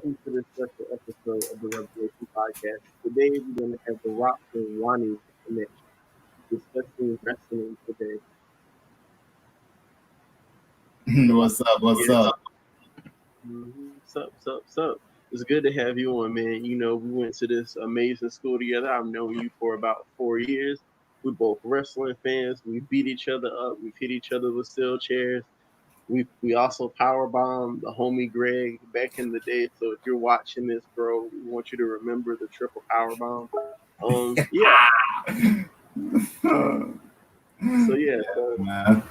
welcome to this special episode of the Revelation Podcast. Today we're going to have The Rock and Wani Connection discussing wrestling today. What's up? What's up? Sup. It's good to have you on, man. You know, we went to this amazing school together. I've known you for about 4 years. We're both wrestling fans. We beat each other up. We've hit each other with steel chairs. We also power bombed the homie Greg back in the day. So if you're watching this, bro, we want you to remember the triple power bomb. Yeah. Man.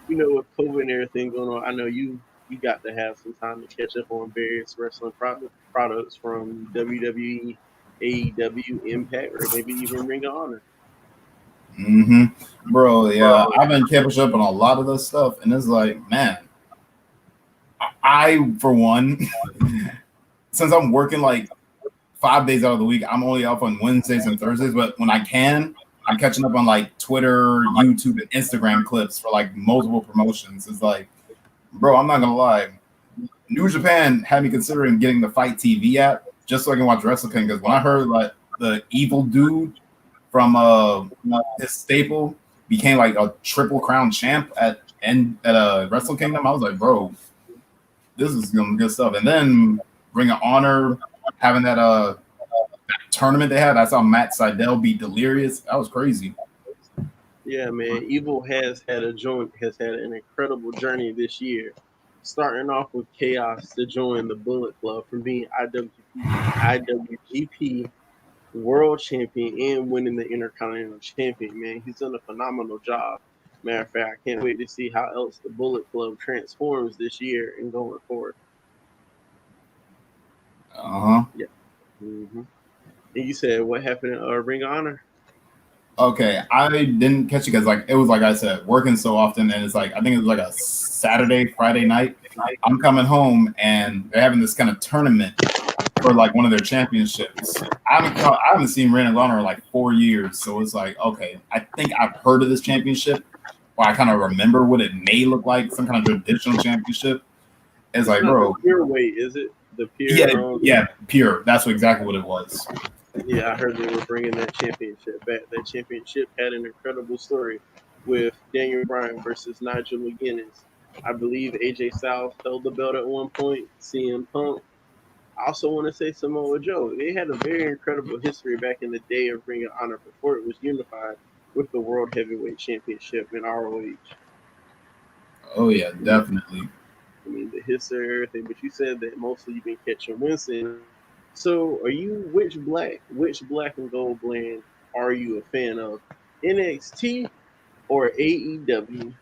You know, with COVID and everything going on, I know you got to have some time to catch up on various wrestling products from WWE, AEW, Impact, or maybe even Ring of Honor. Bro, yeah, I've been catching up on a lot of this stuff, and it's like, man, I for one, since I'm working like 5 days out of the week, I'm only off on Wednesdays and Thursdays, but when I can, I'm catching up on like Twitter, YouTube, and Instagram clips for like multiple promotions. It's like, bro, I'm not gonna lie, New Japan had me considering getting the Fight TV app just so I can watch wrestling, because when I heard like the evil dude from his staple became like a Triple Crown champ at Wrestle Kingdom, I was like, bro, this is gonna be good stuff. And then Ring of Honor having that tournament they had, I saw Matt Sydal beat Delirious. That was crazy. Yeah, man. Evil has had an incredible journey this year. Starting off with Chaos to join the Bullet Club from being IWGP World Champion and winning the Intercontinental Champion, man. He's done a phenomenal job. Matter of fact, I can't wait to see how else the Bullet Club transforms this year and going forward. Yeah. And you said what happened in Ring of Honor? Okay, I didn't catch it because like it was like I said, working so often, and it's like I think it was like a Saturday, Friday night. I'm coming home and they're having this kind of tournament for like one of their championships. I haven't seen Ring of Honor in like 4 years, so it's like, okay, I think I've heard of this championship, or I kind of remember what it may look like, some kind of traditional championship. It's like, bro, pure weight, is it? The pure, yeah, pure. That's exactly what it was. Yeah, I heard they were bringing that championship back. That championship had an incredible story with Daniel Bryan versus Nigel McGuinness. I believe AJ Styles held the belt at one point. CM Punk. I also want to say Samoa Joe. They had a very incredible history back in the day of Ring of Honor before it was unified with the World Heavyweight Championship in ROH. Oh yeah, definitely. I mean, the history, everything. But you said that mostly you've been catching Wednesday. So, are you which black and gold brand are you a fan of, NXT or AEW?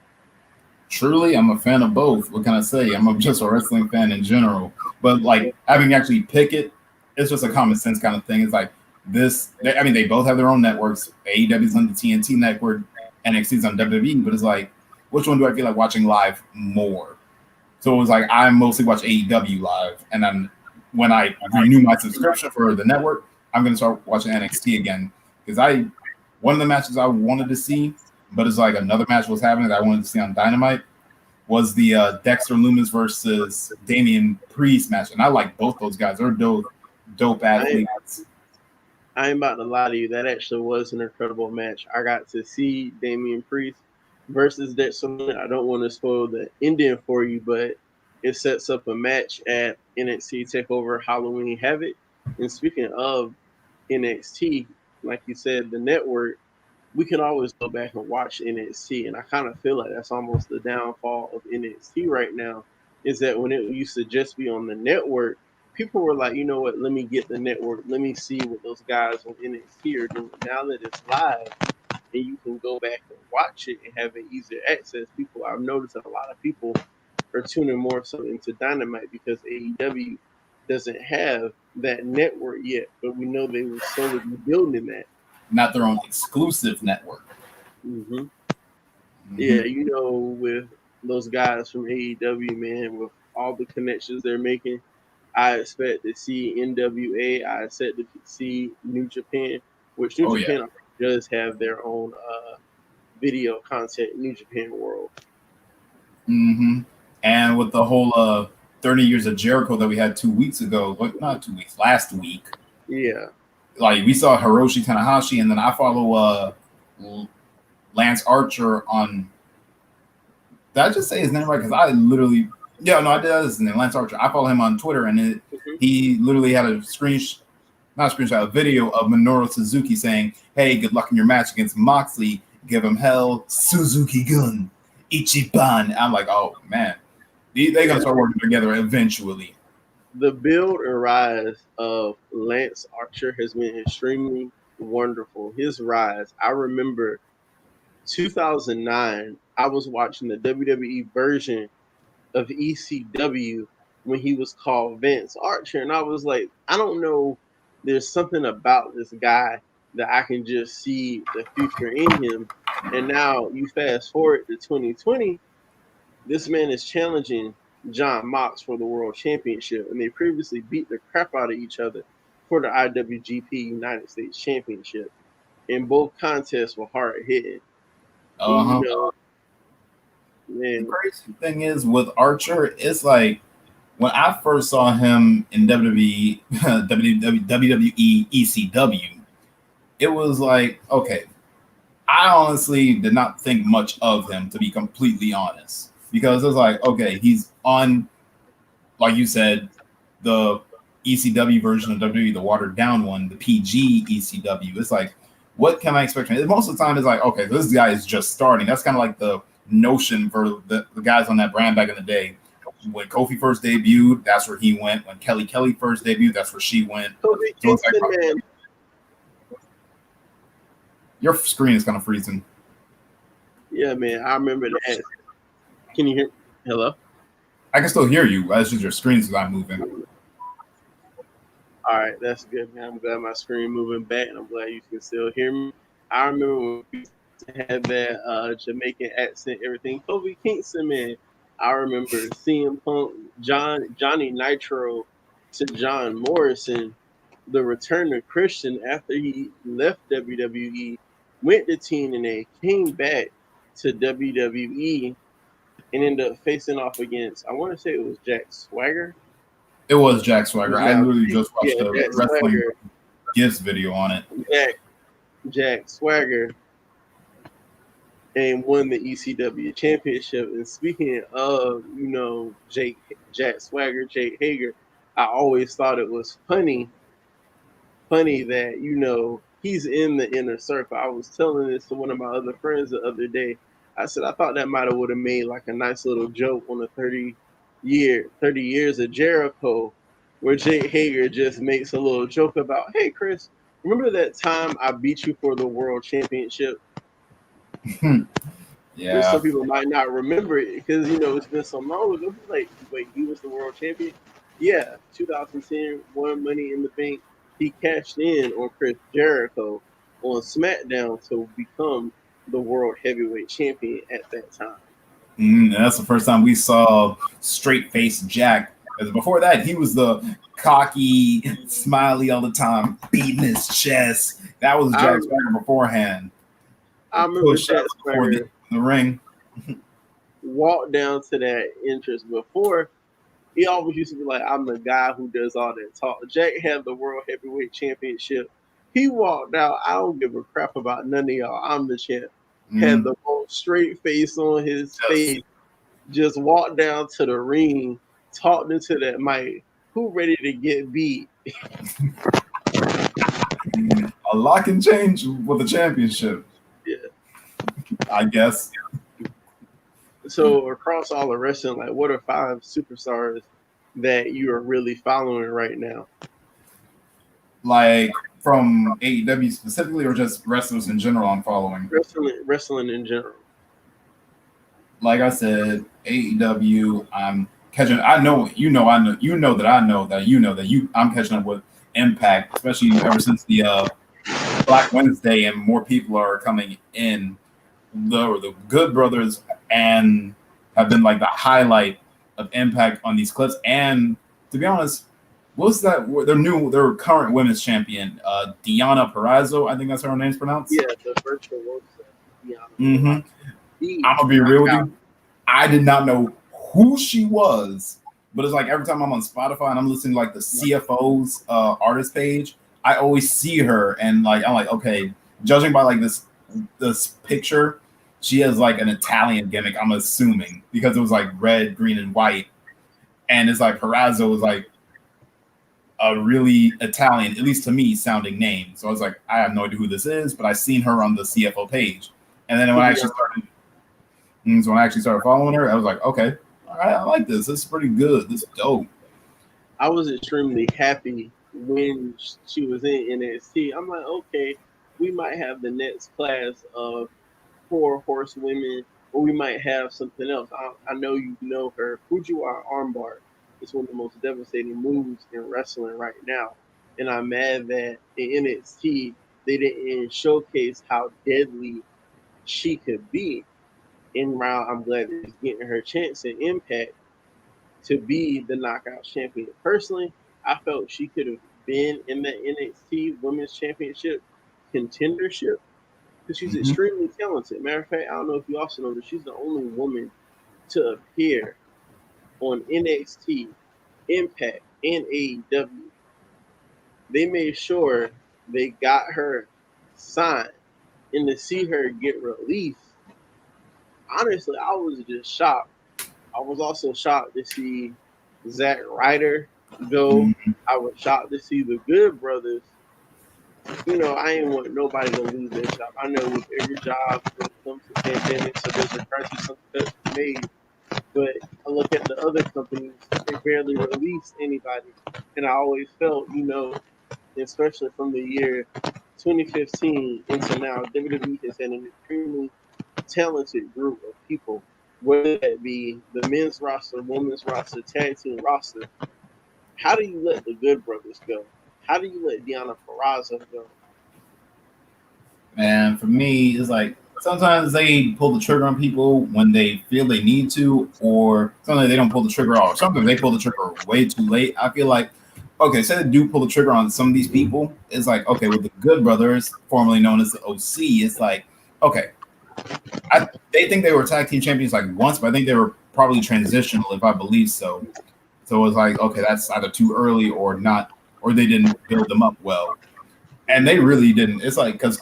Truly, I'm a fan of both. What can I say? I'm just a wrestling fan in general. But like having actually pick it, it's just a common sense kind of thing. It's like this. They both have their own networks. AEW's on the TNT network, NXT's on WWE. But it's like, which one do I feel like watching live more? So it was like I mostly watch AEW live, and then when I renew my subscription for the network, I'm going to start watching NXT again, because one of the matches I wanted to see, but it's like another match was happening that I wanted to see on Dynamite, was the Dexter Lumis versus Damian Priest match, and I like both those guys. They're dope athletes. I ain't about to lie to you. That actually was an incredible match. I got to see Damian Priest versus Dexter Lumis. I don't want to spoil the ending for you, but it sets up a match at NXT TakeOver Halloween Havoc. And speaking of NXT, like you said, the network, we can always go back and watch NXT. And I kind of feel like that's almost the downfall of NXT right now, is that when it used to just be on the network, people were like, you know what, let me get the network. Let me see what those guys on NXT are doing. Now that it's live and you can go back and watch it and have an easier access, I've noticed that a lot of people are tuning more so into Dynamite because AEW doesn't have that network yet, but we know they were slowly building that. Not their own exclusive network. Yeah, you know, with those guys from AEW, man, with all the connections they're making, I expect to see NWA. I expect to see New Japan, which New Japan does have their own video content, New Japan World. And with the whole 30 years of Jericho that we had 2 weeks ago, but not 2 weeks, last week. Yeah. Like we saw Hiroshi Tanahashi, and then I follow Lance Archer on. Did I just say his name right? Because I literally, I did. That is his name, Lance Archer. I follow him on Twitter, and he literally had a a video of Minoru Suzuki saying, "Hey, good luck in your match against Moxley. Give him hell, Suzuki Gun, Ichiban." I'm like, oh man, they're gonna start working together eventually. The build and rise of Lance Archer has been extremely wonderful. His rise, I remember 2009, I was watching the WWE version of ECW when he was called Vince Archer, and I was like, I don't know, there's something about this guy that I can just see the future in him. And now you fast forward to 2020, this man is challenging John Mox for the World Championship, and they previously beat the crap out of each other for the IWGP United States Championship. And both contests were hard hitting. The crazy thing is with Archer, it's like when I first saw him in WWE ECW, it was like, okay, I honestly did not think much of him, to be completely honest, because it was like, okay, he's on, like you said, the ECW version of WWE, the watered down one, the PG ECW. It's like, what can I expect from him? Most of the time, it's like, okay, this guy is just starting. That's kind of like the notion for the guys on that brand back in the day. When Kofi first debuted, that's where he went. When Kelly first debuted, that's where she went. So it's like, your screen is kind of freezing. Yeah, man, I remember that. Can you hear? Hello? I can still hear you. That's just your screen's not moving. All right, that's good, man. I'm glad my screen moving back, and I'm glad you can still hear me. I remember when we had that Jamaican accent, everything. Kofi Kingston, man. I remember CM Punk, Johnny Nitro to John Morrison, the return to Christian after he left WWE, went to TNA, came back to WWE, and ended up facing off against, I want to say it was Jack Swagger. It was Jack Swagger. I literally just watched the Wrestling Gifts video on it. Jack Swagger, and won the ECW championship. And speaking of, Jack Swagger, Jake Hager, I always thought it was funny that, he's in the inner circle. I was telling this to one of my other friends the other day. I said, I thought that might have would have made like a nice little joke on the 30 years of Jericho, where Jake Hager just makes a little joke about, hey, Chris, remember that time I beat you for the world championship? Yeah. Some people might not remember it because, it's been so long ago. Like, wait, he was the world champion? Yeah, 2010, won Money in the Bank. He cashed in on Chris Jericho on SmackDown to become the world heavyweight champion at that time. And that's the first time we saw straight-faced Jack. Because before that, he was the cocky, smiley all the time, beating his chest. That was Jack Swagger beforehand. I remember Jack Swagger the ring. Walked down to that entrance before. He always used to be like, I'm the guy who does all that talk. Jack had the World Heavyweight Championship. He walked out, I don't give a crap about none of y'all. I'm the champ. Had the most straight face on his face. Just walked down to the ring, talked into that mic. Who ready to get beat? A lot can change with the championship. Yeah. I guess. So across all the wrestling, like, what are 5 superstars that you are really following right now? Like from AEW specifically, or just wrestlers in general? I'm following wrestling in general. Like I said, AEW. I'm catching. I'm catching up with Impact, especially ever since the Black Wednesday, and more people are coming in. The Good Brothers and have been like the highlight of Impact on these clips. And to be honest, what's that? Their current women's champion, Deonna Purrazzo. I think that's how her name's pronounced. Yeah, the virtual world. I'm gonna be real with you. I did not know who she was But it's like every time I'm on Spotify and I'm listening to like the CFO's artist page, I always see her and like I'm like, okay, judging by like this picture, she has like an Italian gimmick, I'm assuming, because it was like red, green, and white. And it's like Perazzo was like a really Italian, at least to me, sounding name. So I was like, I have no idea who this is, but I seen her on the CFO page. And then when I actually started following her, I was like, okay, all right, I like this. This is pretty good. This is dope. I was extremely happy when she was in NXT. I'm like, okay, we might have the next class of 4 horsewomen, or we might have something else. I know you know her. Fujiwara armbar is one of the most devastating moves in wrestling right now. And I'm mad that in NXT, they didn't showcase how deadly she could be. In round, I'm glad that she's getting her chance in Impact to be the knockout champion. Personally, I felt she could have been in the NXT Women's Championship contendership because she's Mhm. extremely talented. Matter of fact, I don't know if you also know that she's the only woman to appear on NXT, Impact, and AEW. They made sure they got her signed, and to see her get released, honestly, I was just shocked. I was also shocked to see Zack Ryder go. Mhm. I was shocked to see the Good Brothers. You know, I ain't want nobody to lose their job. I know with every job when it comes to pandemics, so there's a crisis, something that's made. But I look at the other companies, they barely release anybody. And I always felt, you know, especially from the year 2015 into now, WWE has had an extremely talented group of people, whether that be the men's roster, women's roster, tag team roster. How do you let the Good Brothers go? How do you let Deanna Purrazzo go? And for me, it's like sometimes they pull the trigger on people when they feel they need to, or sometimes they don't pull the trigger off. Sometimes they pull the trigger way too late. I feel like, okay, say they do pull the trigger on some of these people. It's like, okay, with the Good Brothers, formerly known as the OC, it's like, okay, they think they were tag team champions like once, but I think they were probably transitional, if I believe so. So it was like, okay, that's either too early or not, or they didn't build them up well. And they really didn't. It's like, because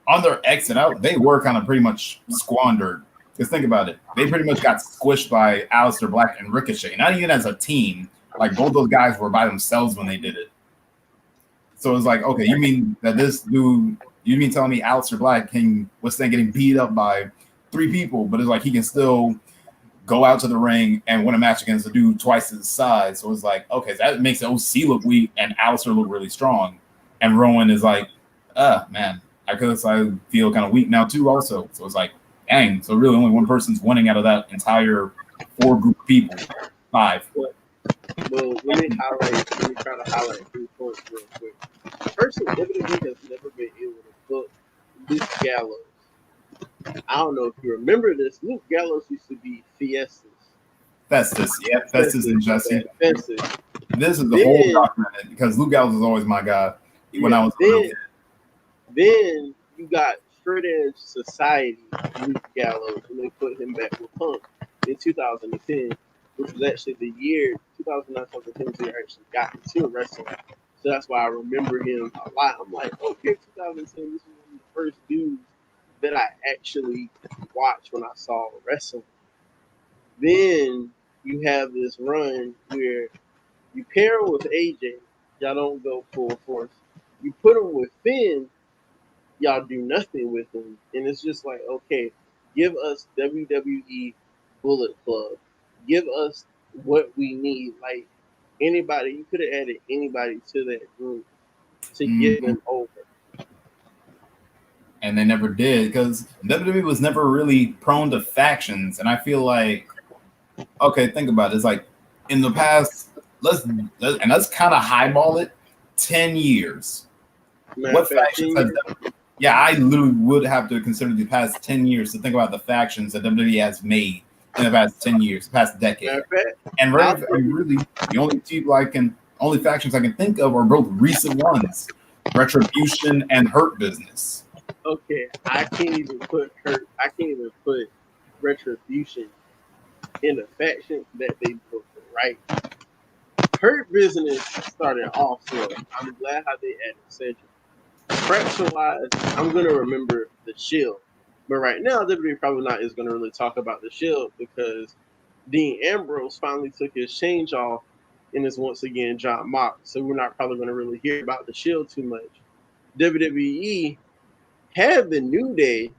on their exit out, they were kind of pretty much squandered. Because think about it, they pretty much got squished by Aleister Black and Ricochet. Not even as a team. Like both those guys were by themselves when they did it. So it's like, okay, you mean that this dude? You mean telling me Aleister Black can withstand getting beat up by 3 people, but it's like he can still go out to the ring and win a match against a dude twice his size. So it's like, okay, that makes the OC look weak and Aleister look really strong. And Rowan is like, man, I feel kind of weak now too also. So it's like, dang, so really only one person's winning out of that entire 4 group of people. 5. Well, let me try to highlight 3 points real quick. First, WWE has never been able to book Luke Gallows. I don't know if you remember this. Luke Gallows used to be Fiestas. Festus, yeah, Festus and Jesse. Festus. This is the whole document because Luke Gallows was always my guy when I was a little kid. Then you got Straight Edge Society, Luke Gallows, and they put him back with Punk in 2010, which was actually the year 2009, 2010 he actually got into wrestling. So that's why I remember him a lot. I'm like, okay, 2010, this was one of the first dudes that I actually watched when I saw wrestling. Then you have this run where you pair him with AJ, y'all don't go full force. You put him with Finn, y'all do nothing with him. And it's just like, okay, give us WWE Bullet Club. Give us what we need. Like anybody, you could have added anybody to that group to get them over. And they never did because WWE was never really prone to factions. And I feel like, okay, think about it. It's like in the past, let's kind of highball it, 10 years. What factions has WWE? Yeah, I literally would have to consider the past 10 years to think about the factions that WWE has made in the past 10 years, the past decade. And really, the only factions I can think of are both recent ones, Retribution and Hurt Business. Okay, I can't even put Retribution in a faction that they built right. Hurt Business started off slow. I'm glad how they added Cedric. Fracture wise, I'm gonna remember the Shield, but right now WWE probably not is gonna really talk about the Shield because Dean Ambrose finally took his change off and is once again John Mox. So we're not probably gonna really hear about the Shield too much. WWE had the New Day,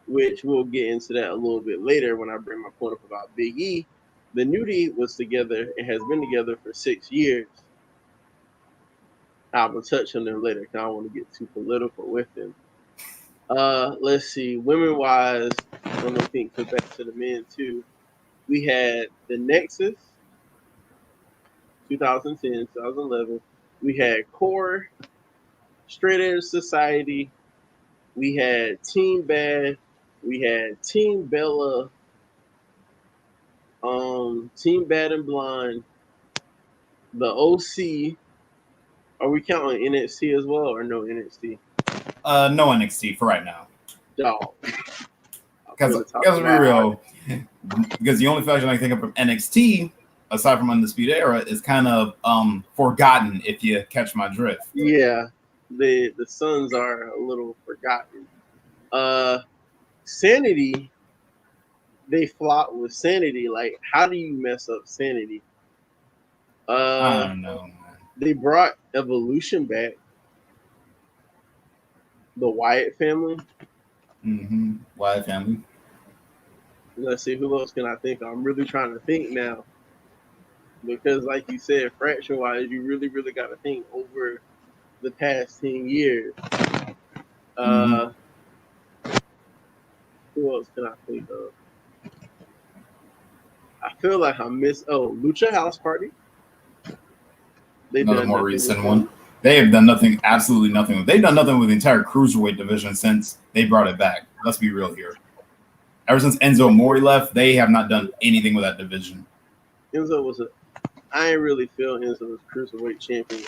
which we'll get into that a little bit later when I bring my point up about Big E. The New Day was together and has been together for 6 years. I will touch on them later because I don't want to get too political with them. Let's see. Women wise, I'm gonna think put back to the men too. We had the Nexus, 2010, 2011. We had Core, Straight Edge Society. We had Team Bad. We had Team Bella. Team Bad and Blonde. The OC. Are we counting NXT as well or no NXT? No NXT for right now. Dog. Because be real, because the only faction I think of from NXT, aside from Undisputed Era, is kind of forgotten. If you catch my drift. Yeah, the Suns are a little forgotten. Sanity, they flop with Sanity. Like, how do you mess up Sanity? I don't know, man. They brought Evolution back. The Wyatt family. Mm-hmm. Wyatt family. Let's see, who else can I think of? I'm really trying to think now. Because, like you said, fraction-wise, you really, really got to think over the past 10 years. Who else can I think of? I feel like I missed. Lucha House Party. Another more recent one. They have done nothing, absolutely nothing. They've done nothing with the entire cruiserweight division since they brought it back. Let's be real here. Ever since Enzo Mori left, they have not done anything with that division. I ain't really feel Enzo was cruiserweight champion.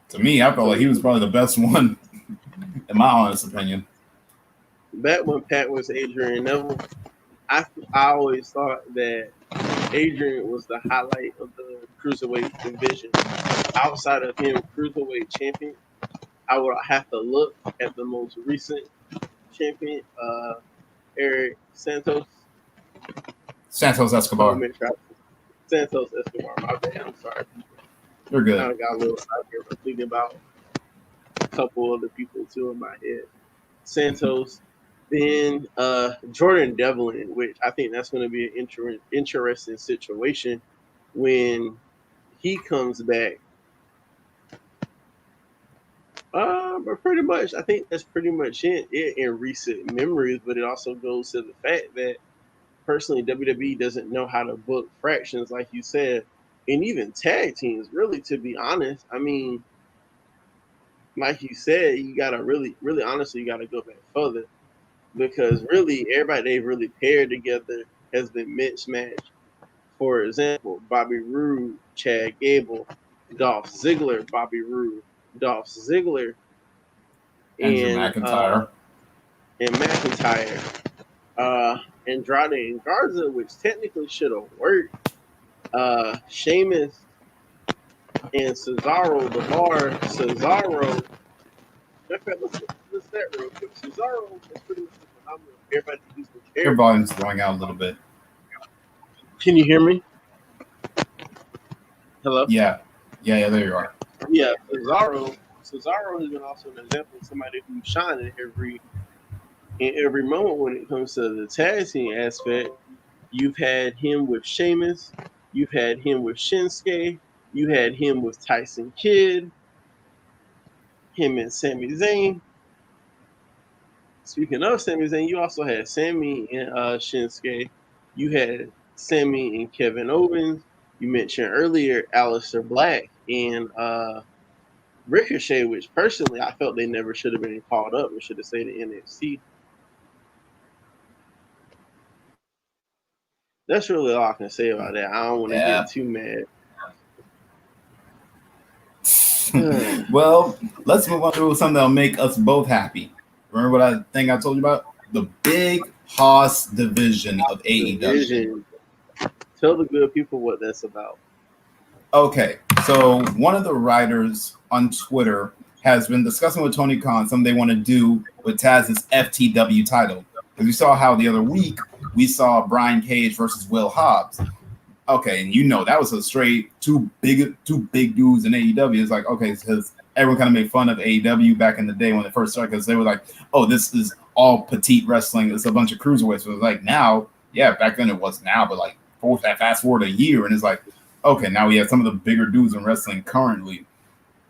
To me, I felt like he was probably the best one, in my honest opinion. Back when Pat was Adrian Neville, I always thought that Adrian was the highlight of the cruiserweight division. Outside of him, cruiserweight champion, I would have to look at the most recent champion, Eric Santos. Santos Escobar. Santos Escobar. My bad. I'm sorry. You're good. I got a little out here, but thinking about a couple other people too in my head. Santos. Then Jordan Devlin, which I think that's going to be an interesting situation when he comes back. But pretty much, I think that's pretty much it in recent memories. But it also goes to the fact that personally, WWE doesn't know how to book fractions, like you said, and even tag teams. Really, to be honest, I mean, like you said, you gotta really, really honestly, you gotta go back further. Because really, everybody they've really paired together has been mismatched. For example, Bobby Roode, Chad Gable, Dolph Ziggler, Bobby Roode, Dolph Ziggler, and McIntyre. Andrade and Garza, which technically should have worked. Sheamus and Cesaro, the bar, Cesaro. Let's that real quick. Cesaro is pretty much phenomenal. Everybody used to care. Your volume's going out a little bit. Can you hear me? Hello? Yeah, there you are. Yeah, Cesaro has been also an example of somebody who's shining in every moment when it comes to the tag team aspect. You've had him with Sheamus, you've had him with Shinsuke, you had him with Tyson Kidd, him and Sami Zayn. Speaking of Sami Zayn, you also had Sami and Shinsuke. You had Sami and Kevin Owens. You mentioned earlier Aleister Black and Ricochet, which personally I felt they never should have been called up and should have stayed in NXT. That's really all I can say about that. I don't want to get too mad. Well, let's move on to something that'll make us both happy. Remember what I told you about? The Big Hoss division of AEW. Tell the good people what that's about. Okay, so one of the writers on Twitter has been discussing with Tony Khan something they want to do with Taz's FTW title. Because we saw how the other week we saw Brian Cage versus Will Hobbs. Okay, and you know that was a straight two big dudes in AEW. It's like, okay, because everyone kind of made fun of AEW back in the day when they first started, because they were like, oh, this is all petite wrestling. It's a bunch of cruiserweights. So it was like now, yeah, back then it was now, but like fast forward a year, and it's like, okay, now we have some of the bigger dudes in wrestling currently.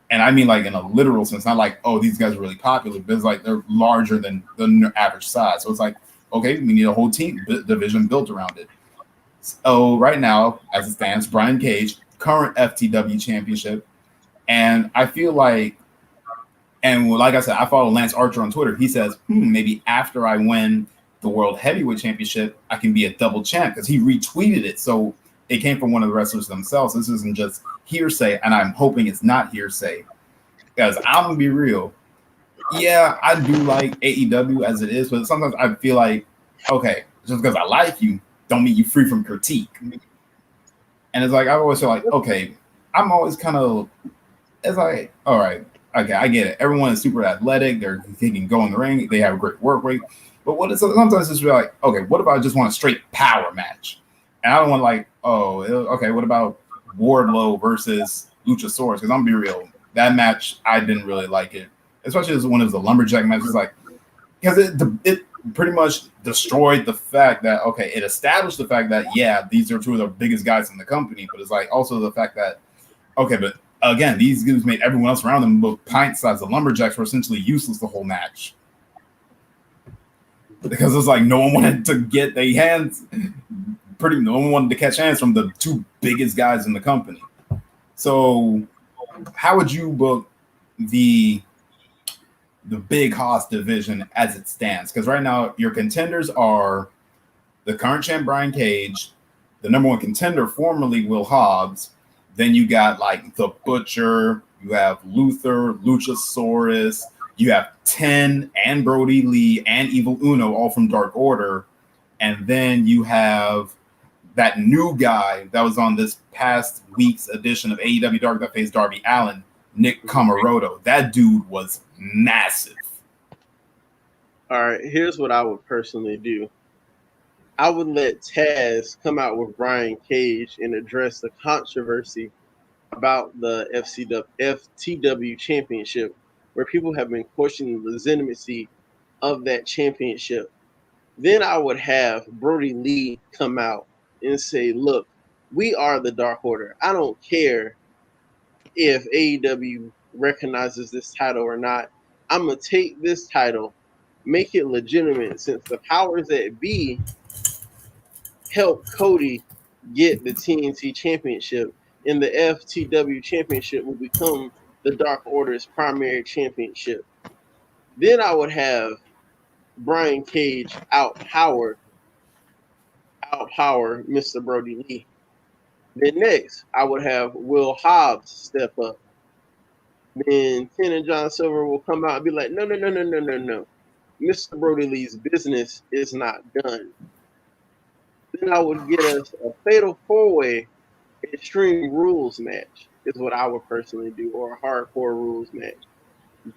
And I mean like in a literal sense, not like, oh, these guys are really popular, but it's like they're larger than the average size. So it's like, okay, we need a whole team division built around it. So right now, as it stands, Brian Cage, current FTW championship. And I feel like, and like I said, I follow Lance Archer on Twitter. He says, maybe after I win the World Heavyweight Championship, I can be a double champ, because he retweeted it. So it came from one of the wrestlers themselves. This isn't just hearsay, and I'm hoping it's not hearsay. Because I'm going to be real. Yeah, I do like AEW as it is, but sometimes I feel like, okay, just because I like you, don't mean you free from critique. And it's like, I always feel like, okay, I'm always kind of, it's like, all right, okay, I get it. Everyone is super athletic. They can go in the ring. They have a great work rate. But what is sometimes it's really like, okay, what if I just want a straight power match? And I don't want like, oh, okay, what about Wardlow versus Luchasaurus? Because I'm going to be real, that match, I didn't really like it. Especially as one of the lumberjack matches, like, because it pretty much destroyed the fact that, okay, it established the fact that, yeah, these are two of the biggest guys in the company, but it's like also the fact that, okay, but again, these dudes made everyone else around them look pint-sized. The lumberjacks were essentially useless the whole match. Because it's like no one wanted to get their hands, no one wanted to catch hands from the two biggest guys in the company. So how would you book the big Hoss division as it stands? Because right now your contenders are the current champ Brian Cage, the number one contender formerly Will Hobbs. Then you got like the Butcher, you have Luther, Luchasaurus, you have Ten and Brody Lee and Evil Uno, all from Dark Order. And then you have that new guy that was on this past week's edition of AEW Dark that faced Darby Allin, Nick Comoroto. That dude was massive. All right, here's what I would personally do. I would let Taz come out with Brian Cage and address the controversy about the FTW championship, where people have been questioning the legitimacy of that championship. Then I would have Brody Lee come out and say, look, we are the Dark Order. I don't care if AEW recognizes this title or not. I'm going to take this title, make it legitimate, since the powers that be help Cody get the TNT championship, and the FTW championship will become the Dark Order's primary championship. Then I would have Brian Cage outpower Mr. Brody Lee. Then next, I would have Will Hobbs step up. Then Ken and John Silver will come out and be like, no. Mr. Brody Lee's business is not done. Then I would get us a fatal four-way Extreme Rules match, is what I would personally do, or a hardcore rules match.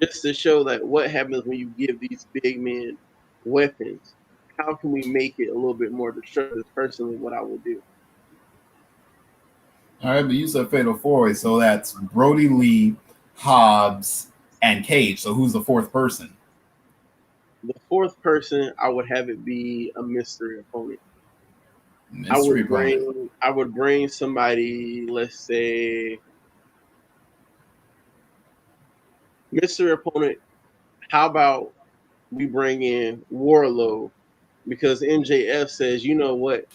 Just to show that what happens when you give these big men weapons. How can we make it a little bit more destructive? Personally, what I would do. All right, but you said fatal four-way, so that's Brody Lee, Hobbs, and Cage. So who's the fourth person? The fourth person, I would have it be a mystery opponent. I would bring somebody, let's say, mystery opponent. How about we bring in Warlow? Because MJF says, you know what?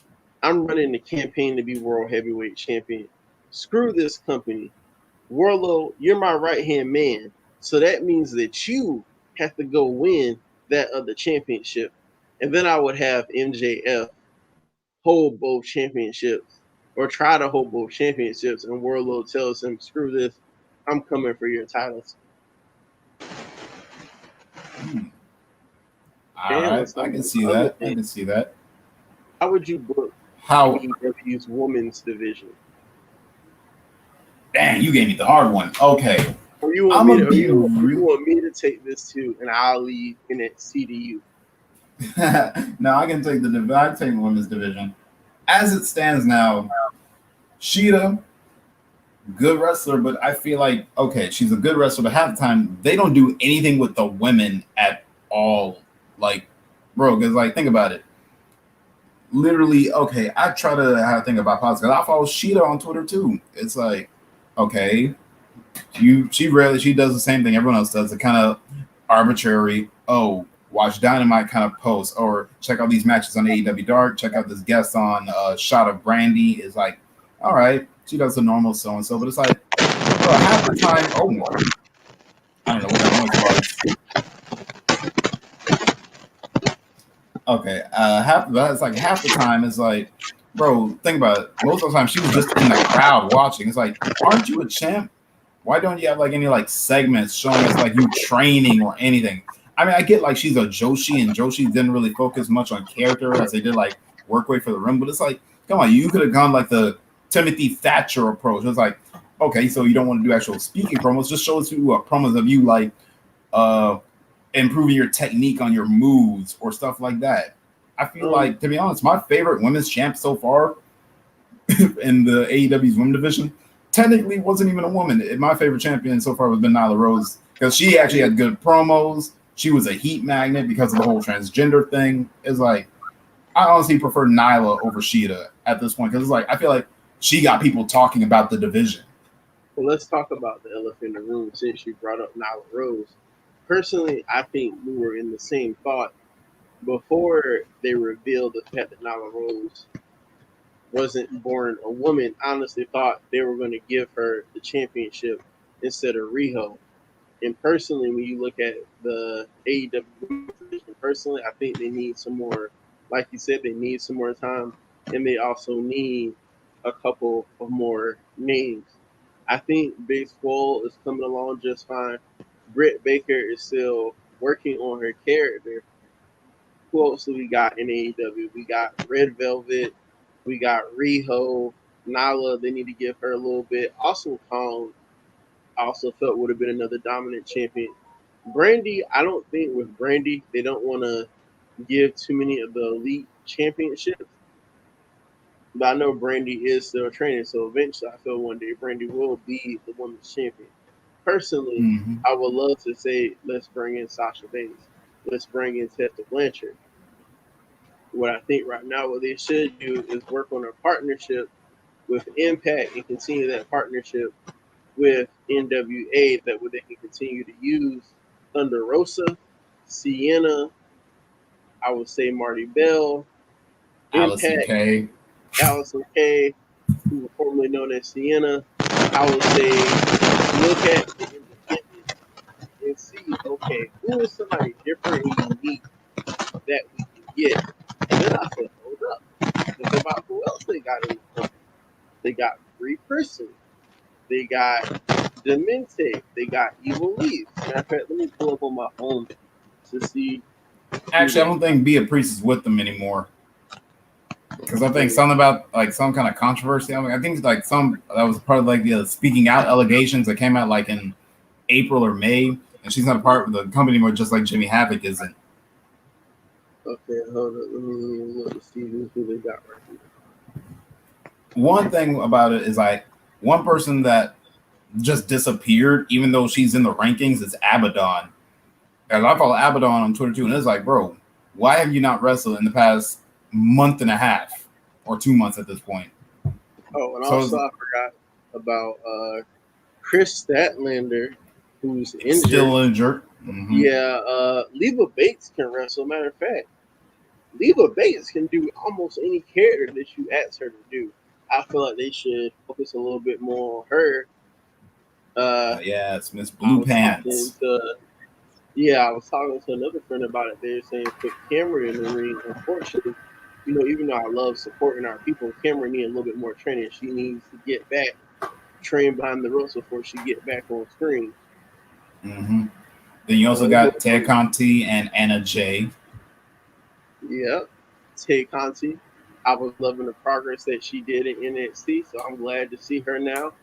I'm running the campaign to be World Heavyweight Champion. Screw this company. Warlow, you're my right-hand man. So that means that you have to go win that other championship. And then I would have MJF hold both championships, or try to hold both championships, and Warlow tells him, screw this, I'm coming for your titles. All right, I can see that. How would you book how AEW AEW's women's division. Dang, you gave me the hard one. Okay. Or you want I'm me gonna to? Or be you real. want me to take this too, and I'll leave NXT to you. No, I can take the women's division. As it stands now, Sheeta, good wrestler, but I feel like okay, she's a good wrestler, but half the time they don't do anything with the women at all. Like, bro, because like think about it. Literally, okay, I try to have a think about positive. I follow Sheeta on Twitter too. It's like, okay, she does the same thing everyone else does. It kind of arbitrary. Oh, watch Dynamite kind of post or check out these matches on AEW Dark. Check out this guest on Shot of Brandy. Is like, all right, she does the normal so and so, but it's like, bro, half the time. Oh, I don't know what that noise was. Okay, half the time is like, bro, think about it. Most of the time she was just in the crowd watching. It's like, aren't you a champ? Why don't you have like any like segments showing us like you training or anything? I mean, I get like she's a Joshi, and Joshi didn't really focus much on character as they did like work way for the rim. But it's like, come on, you could have gone like the Timothy Thatcher approach. It's like, okay, so you don't want to do actual speaking promos, just show us you promos of you like improving your technique on your moves or stuff like that. I feel like, to be honest, my favorite women's champ so far in the AEW's women's division technically wasn't even a woman. My favorite champion so far has been Nyla Rose because she actually had good promos. She was a heat magnet because of the whole transgender thing. It's like, I honestly prefer Nyla over Sheeta at this point because it's like, I feel like she got people talking about the division. Well, let's talk about the elephant in the room since you brought up Nyla Rose. Personally, I think we were in the same thought before they revealed the fact that Nyla Rose wasn't born a woman. I honestly thought they were going to give her the championship instead of Riho. And personally, when you look at the AEW division, personally, I think they need some more. Like you said, they need some more time, and they also need a couple of more names. I think Big Swole is coming along just fine. Britt Baker is still working on her character. Who else do we got in AEW? We got Red Velvet. We got Riho. Nala, they need to give her a little bit. Also, Kong, I also felt would have been another dominant champion. Brandy, I don't think with Brandy, they don't want to give too many of the elite championships. But I know Brandy is still training, so eventually I feel one day Brandy will be the women's champion. Personally, I would love to say, let's bring in Sasha Banks. Let's bring in Tessa Blanchard. What I think right now, what they should do is work on a partnership with Impact and continue that partnership with NWA that they can continue to use under Rosa, Sienna, I would say Marty Bell, Allison Impact, Kay. Allison Kay, who was formerly known as Sienna. I would say look at the independent and see, okay, who is somebody different and unique that we can get. And then I said, hold up. Think about who else they got in the company. They got Free Person. They got Demente. They got Evil Leaf. Matter of fact, let me pull up on my phone to see. Actually, I don't think Bea Priest is with them anymore. Because I think something about like some kind of controversy. I think like some that was part of like the speaking out allegations that came out like in April or May, and she's not a part of the company anymore, just like Jimmy Havoc isn't. Okay, hold up. Let me look to see who they got right here. One thing about it is like one person that just disappeared, even though she's in the rankings, is Abaddon. And I follow Abaddon on Twitter too, and it's like, bro, why have you not wrestled in the past month and a half or 2 months at this point? Oh, and also I forgot about Chris Statlander, who's injured. Still injured. Mm-hmm. Yeah, Leva Bates can wrestle. Matter of fact, Leva Bates can do almost any character that you ask her to do. I feel like they should focus a little bit more on her. Yeah, it's Miss Blue Pants. I was talking to another friend about it. They're saying put Cameron in the ring. Unfortunately, even though I love supporting our people, Cameron needs a little bit more training. She needs to get back, train behind the ropes before she get back on screen. Mm-hmm. Then you also got Tay Conti and Anna Jay. Yep, Tay Conti. I was loving the progress that she did in NXT, so I'm glad to see her now.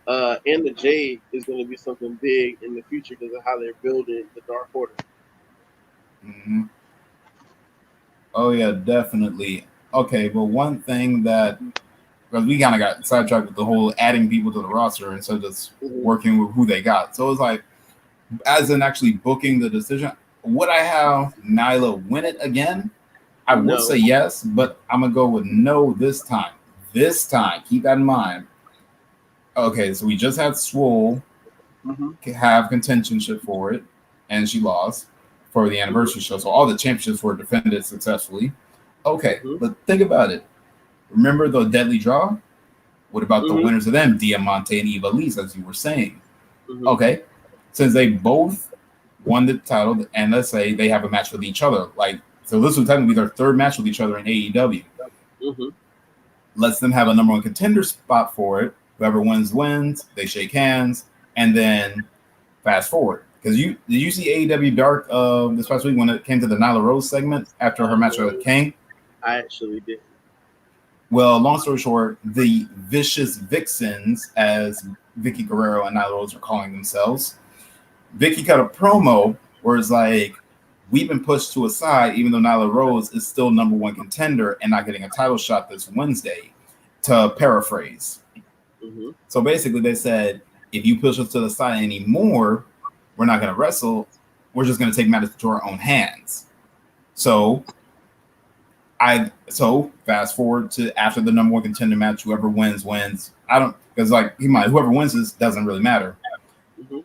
And the Jade is going to be something big in the future because of how they're building the Dark Order. Mm-hmm. Oh yeah, definitely. Okay, but one thing that because we kind of got sidetracked with the whole adding people to the roster instead of just Mm-hmm. working with who they got. So it's like, as in actually booking the decision, would I have Nyla win it again? I would say No. yes, but I'm gonna go with no this time. This time, keep that in mind. Okay, so we just had Swole Mm-hmm. have contentionship for it, and she lost for the anniversary show. So all the championships were defended successfully. Okay, Mm-hmm. but think about it. Remember the Deadly Draw? What about the Mm-hmm. winners of them, Diamante and Eva Lise, as you were saying? Mm-hmm. Okay, since they both won the title, and let's say they have a match with each other, like so, this would technically be their third match with each other in AEW. Mm-hmm. Lets them have a number one contender spot for it. Whoever wins wins. They shake hands, and then fast forward because did you see AEW Dark this past week when it came to the Nyla Rose segment after her match with King? I actually did. Well, long story short, the Vicious Vixens, as Vicky Guerrero and Nyla Rose are calling themselves, Vicky cut a promo where it's like, we've been pushed to a side, even though Nyla Rose is still number one contender and not getting a title shot this Wednesday, to paraphrase. Mm-hmm. So basically, they said, if you push us to the side anymore, we're not going to wrestle. We're just going to take matters to our own hands. So fast forward to after the number one contender match, whoever wins wins. I don't because like whoever wins this doesn't really matter. Mm-hmm.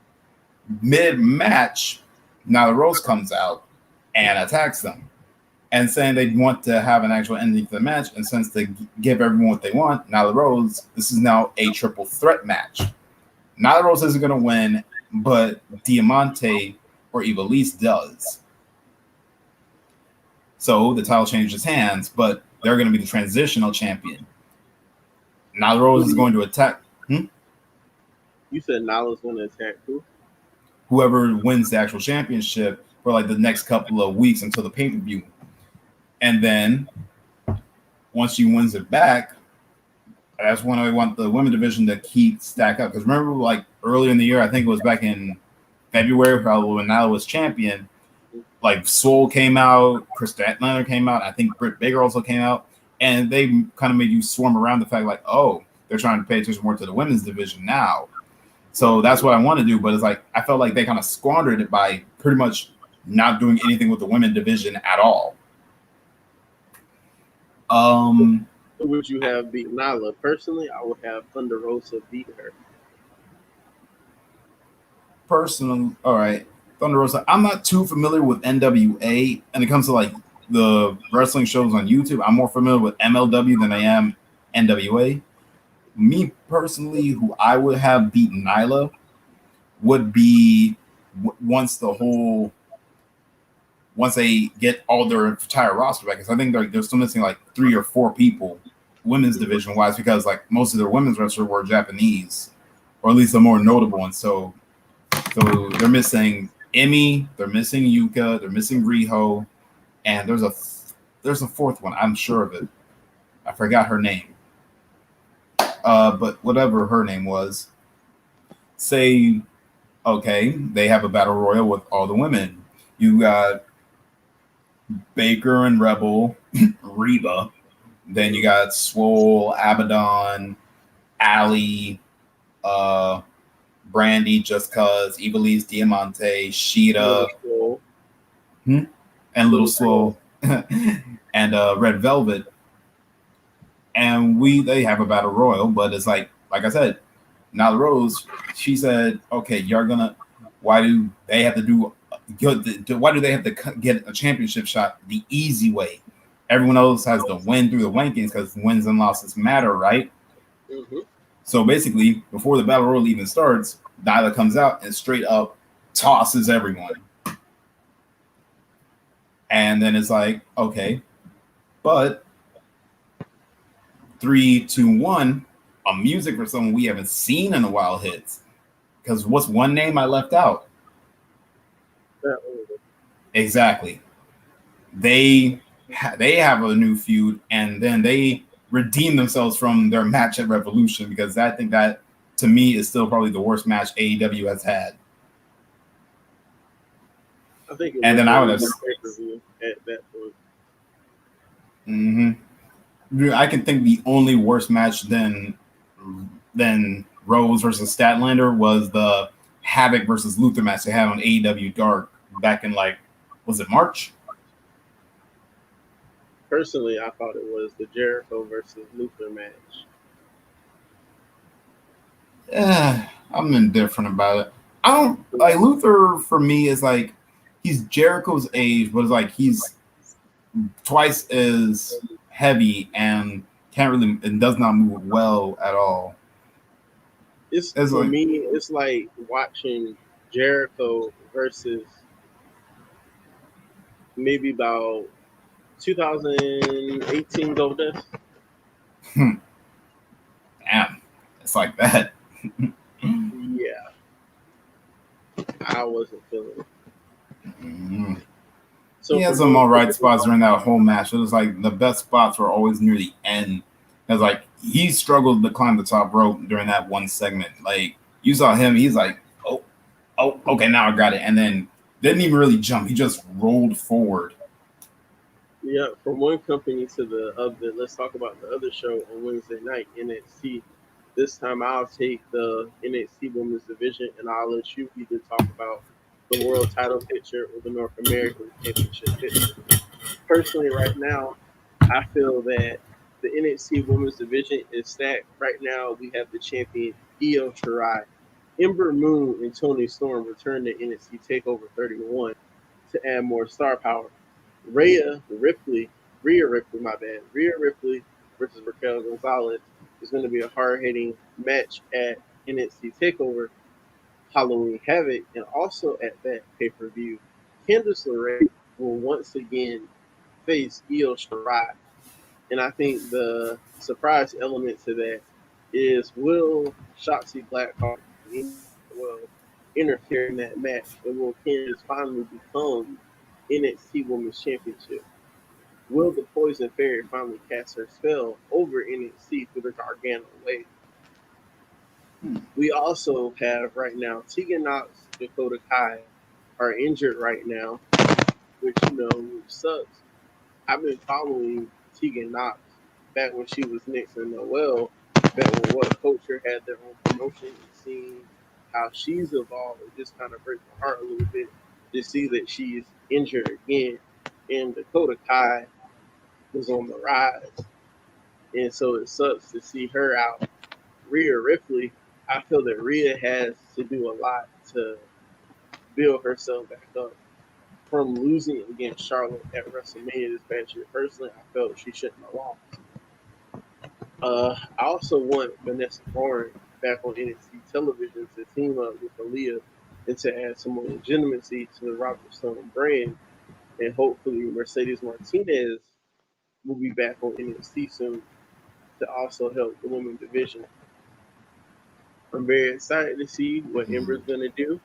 Mid match, Nyla Rose comes out and attacks them, and saying they want to have an actual ending to the match. And since they give everyone what they want, Nyla Rose, this is now a triple threat match. Nyla Rose isn't going to win, but Diamante or Ivelisse does. So the title changes hands, but they're going to be the transitional champion. Nyla Rose is going to attack. You said Nyla's going to attack who? Whoever wins the actual championship for like the next couple of weeks until the pay-per-view. And then once she wins it back, that's when I want the women division to keep stack up. Because remember, like earlier in the year, I think it was back in February, probably when Nyla was champion, like Swole came out, Chris Statlander came out, I think Britt Baker also came out, and they kind of made you swarm around the fact like, oh, they're trying to pay attention more to the women's division now. So that's what I want to do, but it's like I felt like they kind of squandered it by pretty much not doing anything with the women's division at all. Who would you have beat Nyla? Personally, I would have Thunder Rosa beat her. Personally, all right, Thunder Rosa. I'm not too familiar with NWA, and it comes to like the wrestling shows on YouTube. I'm more familiar with MLW than I am NWA. Me personally, who I would have beaten Nyla would be once they get all their entire roster back. Because I think they're still missing like 3 or 4 people, women's division wise, because like most of their women's wrestlers were Japanese, or at least the more notable ones. So they're missing Emmy, they're missing Yuka, they're missing Riho, and there's a fourth one. I'm sure of it. I forgot her name. But whatever her name was, say, okay, they have a battle royal with all the women. You got Baker and Rebel, Reba. Then you got Swole, Abaddon, Allie, Brandy, Just Cause, Ivelisse, Diamante, Sheeta, and Little Swole, and Red Velvet. And they have a battle royal, but it's like I said, Nyla Rose, she said, okay, why do they have to get a championship shot the easy way? Everyone else has to win through the rankings because wins and losses matter, right? Mm-hmm. So basically, before the battle royal even starts, Nyla comes out and straight up tosses everyone. And then it's like, okay, but 3, 2, 1, a music for someone we haven't seen in a while hits. Because what's one name I left out? Exactly. They they have a new feud, and then they redeem themselves from their match at Revolution, because I think that, to me, is still probably the worst match AEW has had. I think it And was then I would a have. pay-per-view at that point. I can think the only worse match than Rose versus Statlander was the Havoc versus Luther match they had on AEW Dark back in, like, was it March? Personally, I thought it was the Jericho versus Luther match. I'm indifferent about it. I don't like Luther. For me, is like he's Jericho's age, but it's like he's twice as heavy and can't really, and does not move well at all. It's It's for like, me. It's like watching Jericho versus maybe about 2018 Goldust. damn, it's like that. Yeah, I wasn't feeling it. Mm-hmm. So He for had some both, all right spots during that whole match. It was like the best spots were always near the end. It was like he struggled to climb the top rope during that one segment. Like you saw him, he's like, oh, okay, now I got it, and then didn't even really jump. He just rolled forward. yeah, from one company to the other. Let's talk about the other show on Wednesday night, NXT. This time I'll take the NXT Women's Division, and I'll let you either talk about the world title picture or the North American Championship picture. Personally, right now, I feel that the NXT Women's Division is stacked. Right now, we have the champion Io Shirai. Ember Moon and Tony Storm return to NXT Takeover 31 to add more star power. Rhea Ripley, my bad, Rhea Ripley versus Raquel Gonzalez is going to be a hard hitting match at NXT Takeover Halloween Havoc, and also at that pay per view, Candice LeRae will once again face Io Shirai. And I think the surprise element to that is, will Shotzi Blackheart will interfere in that match, and will Candice finally become NXT Women's Championship? Will the Poison Fairy finally cast her spell over NXT through the Gargano way? We also have right now Tegan Knox, Dakota Kai are injured right now, which sucks. I've been following Tegan Knox back when she was next to Noel, back when What Culture had their own promotion, and seeing how she's evolved. It just kind of breaks my heart a little bit to see that she's injured again. And Dakota Kai was on the rise. And so it sucks to see her out. Rhea Ripley, I feel that Rhea has to do a lot to build herself back up from losing against Charlotte at WrestleMania this past year. Personally, I felt she shouldn't have lost. I also want Vanessa Warren back on NXT television to team up with Aaliyah and to add some more legitimacy to the Robert Stone brand. And hopefully, Mercedes Martinez will be back on NXT soon to also help the women's division. I'm very excited to see what Ember's going to do.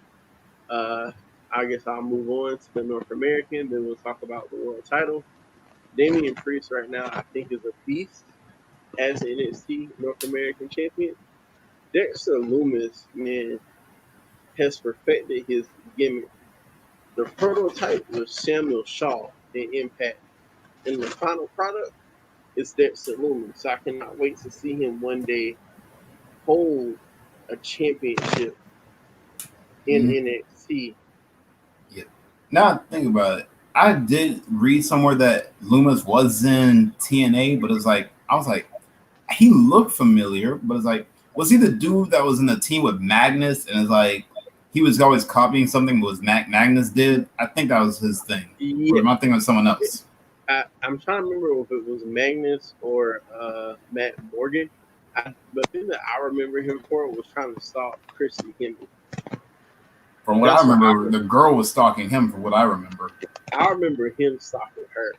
Uh, I guess I'll move on to the North American. Then we'll talk about the world title. Damian Priest right now, I think, is a beast as an NXT North American champion. Dexter Lumis, man, has perfected his gimmick. The prototype was Samuel Shaw in Impact, and the final product is Dexter Lumis. So I cannot wait to see him one day hold a championship in NXT. Yeah. Now think about it. I did read somewhere that Loomis was in TNA, but it's like I was like, he looked familiar, but it's like, was he the dude that was in the team with Magnus? And it's like he was always copying something that was Magnus did. I think that was his thing. Yeah. Or am I thinking of someone else? I'm trying to remember if it was Magnus or Matt Morgan. The thing that I remember him for was trying to stalk Christy Hemme. From what I remember, the girl was stalking him. From what I remember, I remember him stalking her.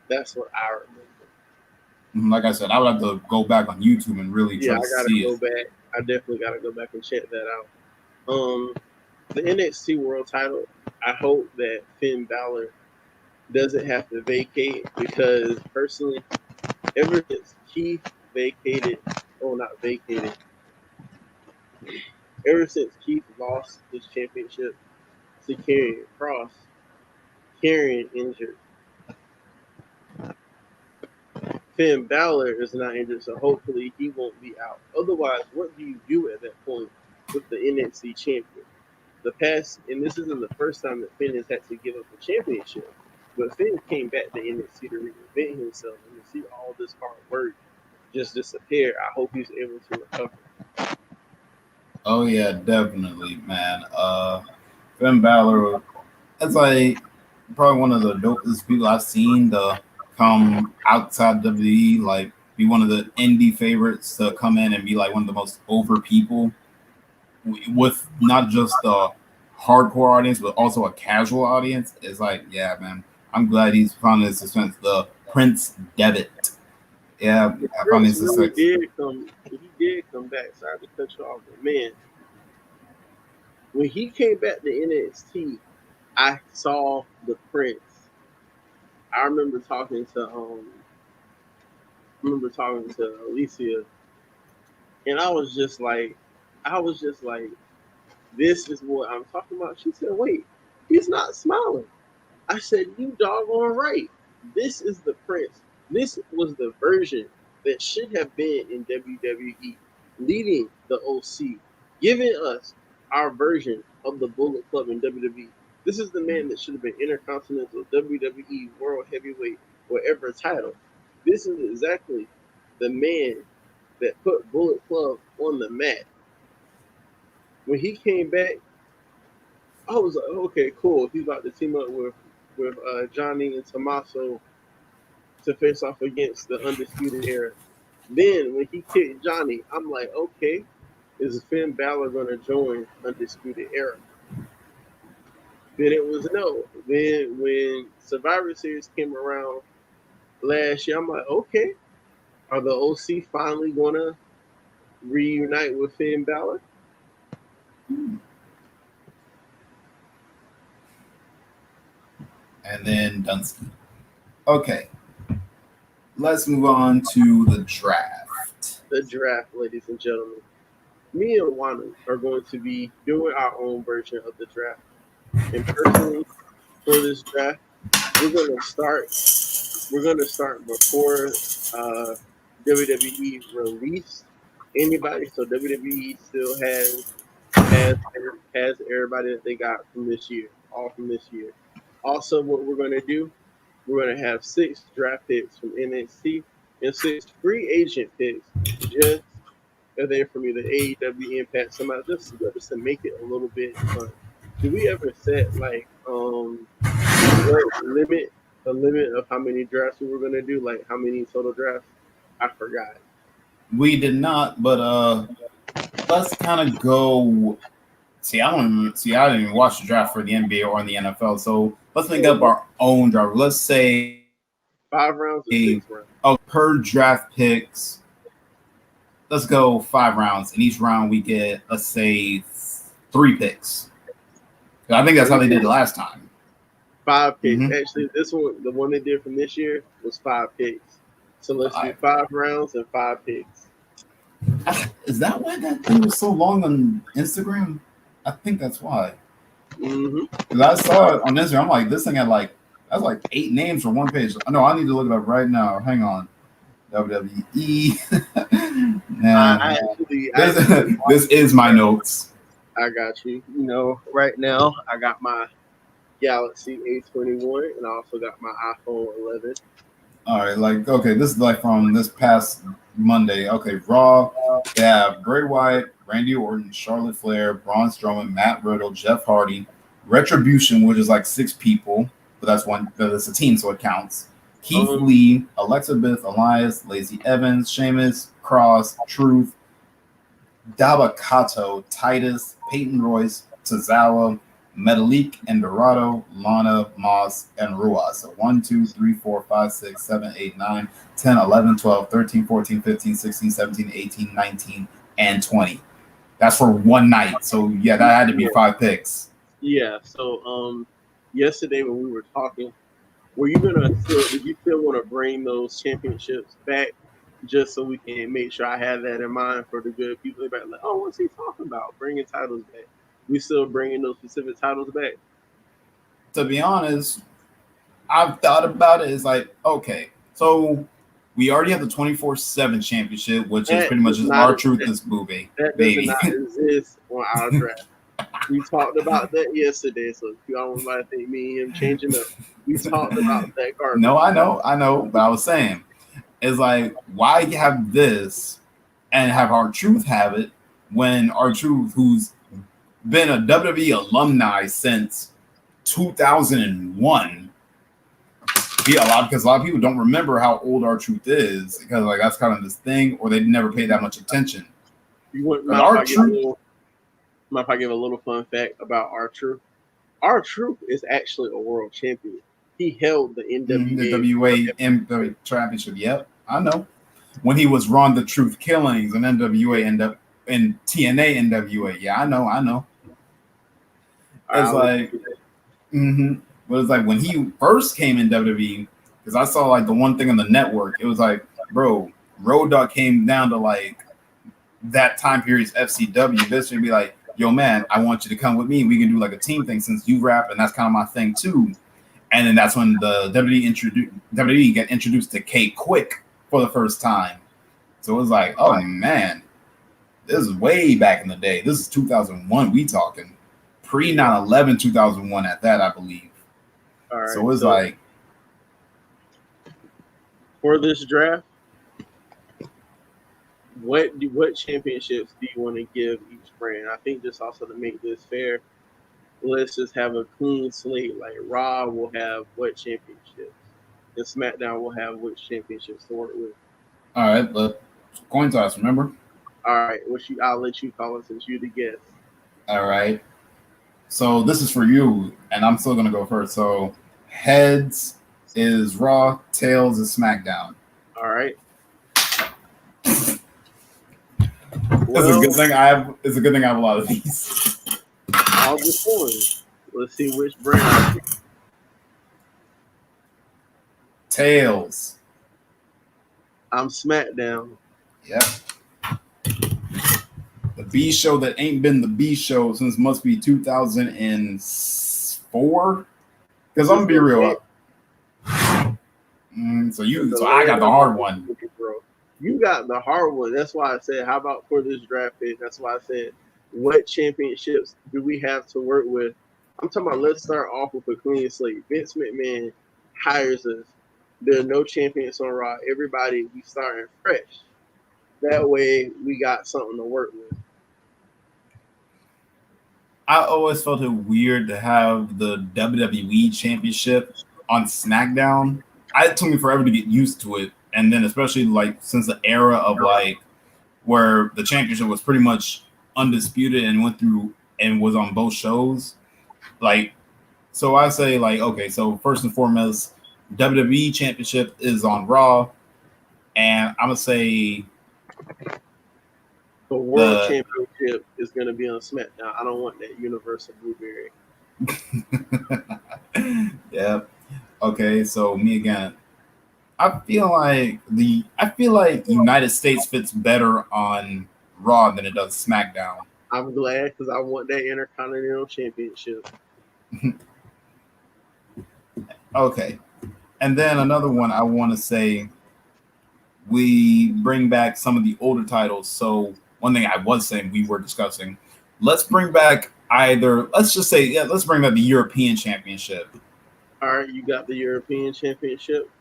That's what I remember. Like I said, I would have to go back on YouTube and really try to see it. I gotta go back. I definitely gotta go back and check that out. The NXT World Title. I hope that Finn Balor doesn't have to vacate because personally, ever since Keith vacated, oh not vacated, ever since Keith lost his championship to Karrion Cross, Karrion injured. Finn Balor is not injured, so hopefully he won't be out. Otherwise, what do you do at that point with the NXT champion? The past, and this isn't the first time that Finn has had to give up a championship, but Finn came back to NXT to reinvent himself, and to see all this hard work just disappear, I hope he's able to recover. Oh yeah, definitely, man. Finn Balor, that's like probably one of the dopest people I've seen to come outside WWE, like be one of the indie favorites to come in and be like one of the most over people with not just the hardcore audience, but also a casual audience. It's like, yeah, man, I'm glad he's found his suspense. The Prince Devitt. Yeah, I found his suspense. He did come back. Sorry to cut you off, but man, when he came back to NXT, I saw the Prince. I remember talking to Alicia, and I was just like, this is what I'm talking about. She said, wait, he's not smiling. I said, you doggone right. This is the Prince. This was the version that should have been in WWE, leading the OC, giving us our version of the Bullet Club in WWE. This is the man that should have been Intercontinental, WWE, World Heavyweight, whatever title. This is exactly the man that put Bullet Club on the map. When he came back, I was like, okay, cool. He's about to team up with Johnny and Tommaso to face off against the Undisputed Era. Then when he kicked Johnny, I'm like, okay, is Finn Balor going to join Undisputed Era? Then it was no. Then when Survivor Series came around last year, I'm like, okay, are the OC finally going to reunite with Finn Balor? And then Dunsky. Okay. Let's move on to the draft. The draft, ladies and gentlemen. Me and Wanu are going to be doing our own version of the draft. And personally, for this draft, we're gonna start before WWE released anybody. So WWE still has everybody that they got from this year, all from this year. Also, what we're gonna do, we're gonna have 6 draft picks from NXT and 6 free agent picks, just they're from either AEW, Impact, somebody just to make it a little bit fun. Do we ever set like a limit of how many drafts we were gonna do? Like how many total drafts? I forgot. We did not, but let's kind of go. See, I didn't even watch the draft for the NBA or in the NFL. So let's make up our own draft. Let's say 5 rounds or 6 rounds. Oh, per draft picks. Let's go 5 rounds. In each round, we get, let's say, 3 picks. I think that's how they did it last time. 5 picks. Mm-hmm. Actually, this one, the one they did from this year, was 5 picks. So let's do 5 rounds and 5 picks. Is that why that thing was so long on Instagram? I think that's why. Mm-hmm. I saw it on Instagram. I'm like, this thing had that's like 8 names for one page. No, I need to look it up right now. Hang on. WWE. This is my notes. I got you. You know, right now I got my Galaxy A21 and I also got my iPhone 11. All right, okay, this is from this past Monday. Okay, Raw. They have Bray Wyatt, Randy Orton, Charlotte Flair, Braun Strowman, Matt Riddle, Jeff Hardy, Retribution, which is 6 people, but that's a team, so it counts. Keith Lee, Alexa Bliss, Elias, Lacey Evans, Sheamus, Cross, Truth, Dabakato, Titus, Peyton Royce, Tozawa, Metalik, and Dorado, Lana, Moss, and Ruas. So 1, 2, 3, 4, 5, 6, 7, 8, 9, 10, 11, 12, 13, 14, 15, 16, 17, 18, 19, and 20. That's for one night. So, yeah, that had to be 5 picks. Yeah. So, yesterday when we were talking, Did you still want to bring those championships back just so we can make sure I have that in mind for the good people? They're like, oh, what's he talking about? Bringing titles back. We still bringing those specific titles back? To be honest, I've thought about it. It's like, okay, so we already have the 24/7 championship, which is pretty much just R-Truth this movie. That does not exist on our draft. We talked about that yesterday, so if you don't want to think me and him changing up, we talked about that garbage. No, I know, but I was saying, it's like, why have this and have R-Truth have it when R-Truth, who's been a WWE alumni since 2001, because a lot of people don't remember how old R-Truth is, because like that's kind of this thing, or they never pay that much attention. You want R-Truth? If I give a little fun fact about R-Truth? R-Truth is actually a world champion. He held the NWA championship. Yep, I know. When he was Ron the Truth Killings and NWA and TNA NWA. Yeah, I know. It's like, but it's like when he first came in WWE, because I saw like the one thing on the network, it was like, bro, Road Dogg came down to like that time period's FCW. This would be like, yo, man, I want you to come with me. We can do like a team thing since you rap, and that's kind of my thing too. And then that's when the WWE got introduced to K-Quick for the first time. So it was like, oh man, this is way back in the day. This is 2001. We talking pre 9/11, 2001 at that, I believe. All right, so it's like, for this draft, what championships do you want to give each brand? I think just also to make this fair, let's just have a clean slate. Like Raw will have what championships, and SmackDown will have which championships to work with. All right, but coin toss, remember? All right, I'll let you call it since you're the guest. All right. So this is for you, and I'm still gonna go first. So heads is Raw, tails is SmackDown. All right. It's a good thing I have a lot of these. I'll just one. Let's see which brand. Tails. I'm SmackDown. Yep. The B show that ain't been the B show since must be 2004. Because I'm gonna be real. So I got the hard one. You got the hard one. That's why I said, how about for this draft pick? That's why I said, what championships do we have to work with? I'm talking about, let's start off with a clean slate. Vince McMahon hires us. There are no champions on Raw. Everybody, we starting fresh. That way, we got something to work with. I always felt it weird to have the WWE Championship on SmackDown. It took me forever to get used to it. And then especially like since the era of like where the championship was pretty much undisputed and went through and was on both shows. Like, so I say like, okay, so first and foremost, WWE Championship is on Raw. And I'm going to say the World Championship is going to be on SmackDown. I don't want that Universal Blueberry. Yeah. Okay, so me again. I feel like United States fits better on Raw than it does SmackDown. I'm glad because I want that Intercontinental Championship. Okay. And then another one I want to say, we bring back some of the older titles. So one thing I was saying we were discussing, let's bring back let's bring back the European Championship. All right, you got the European Championship.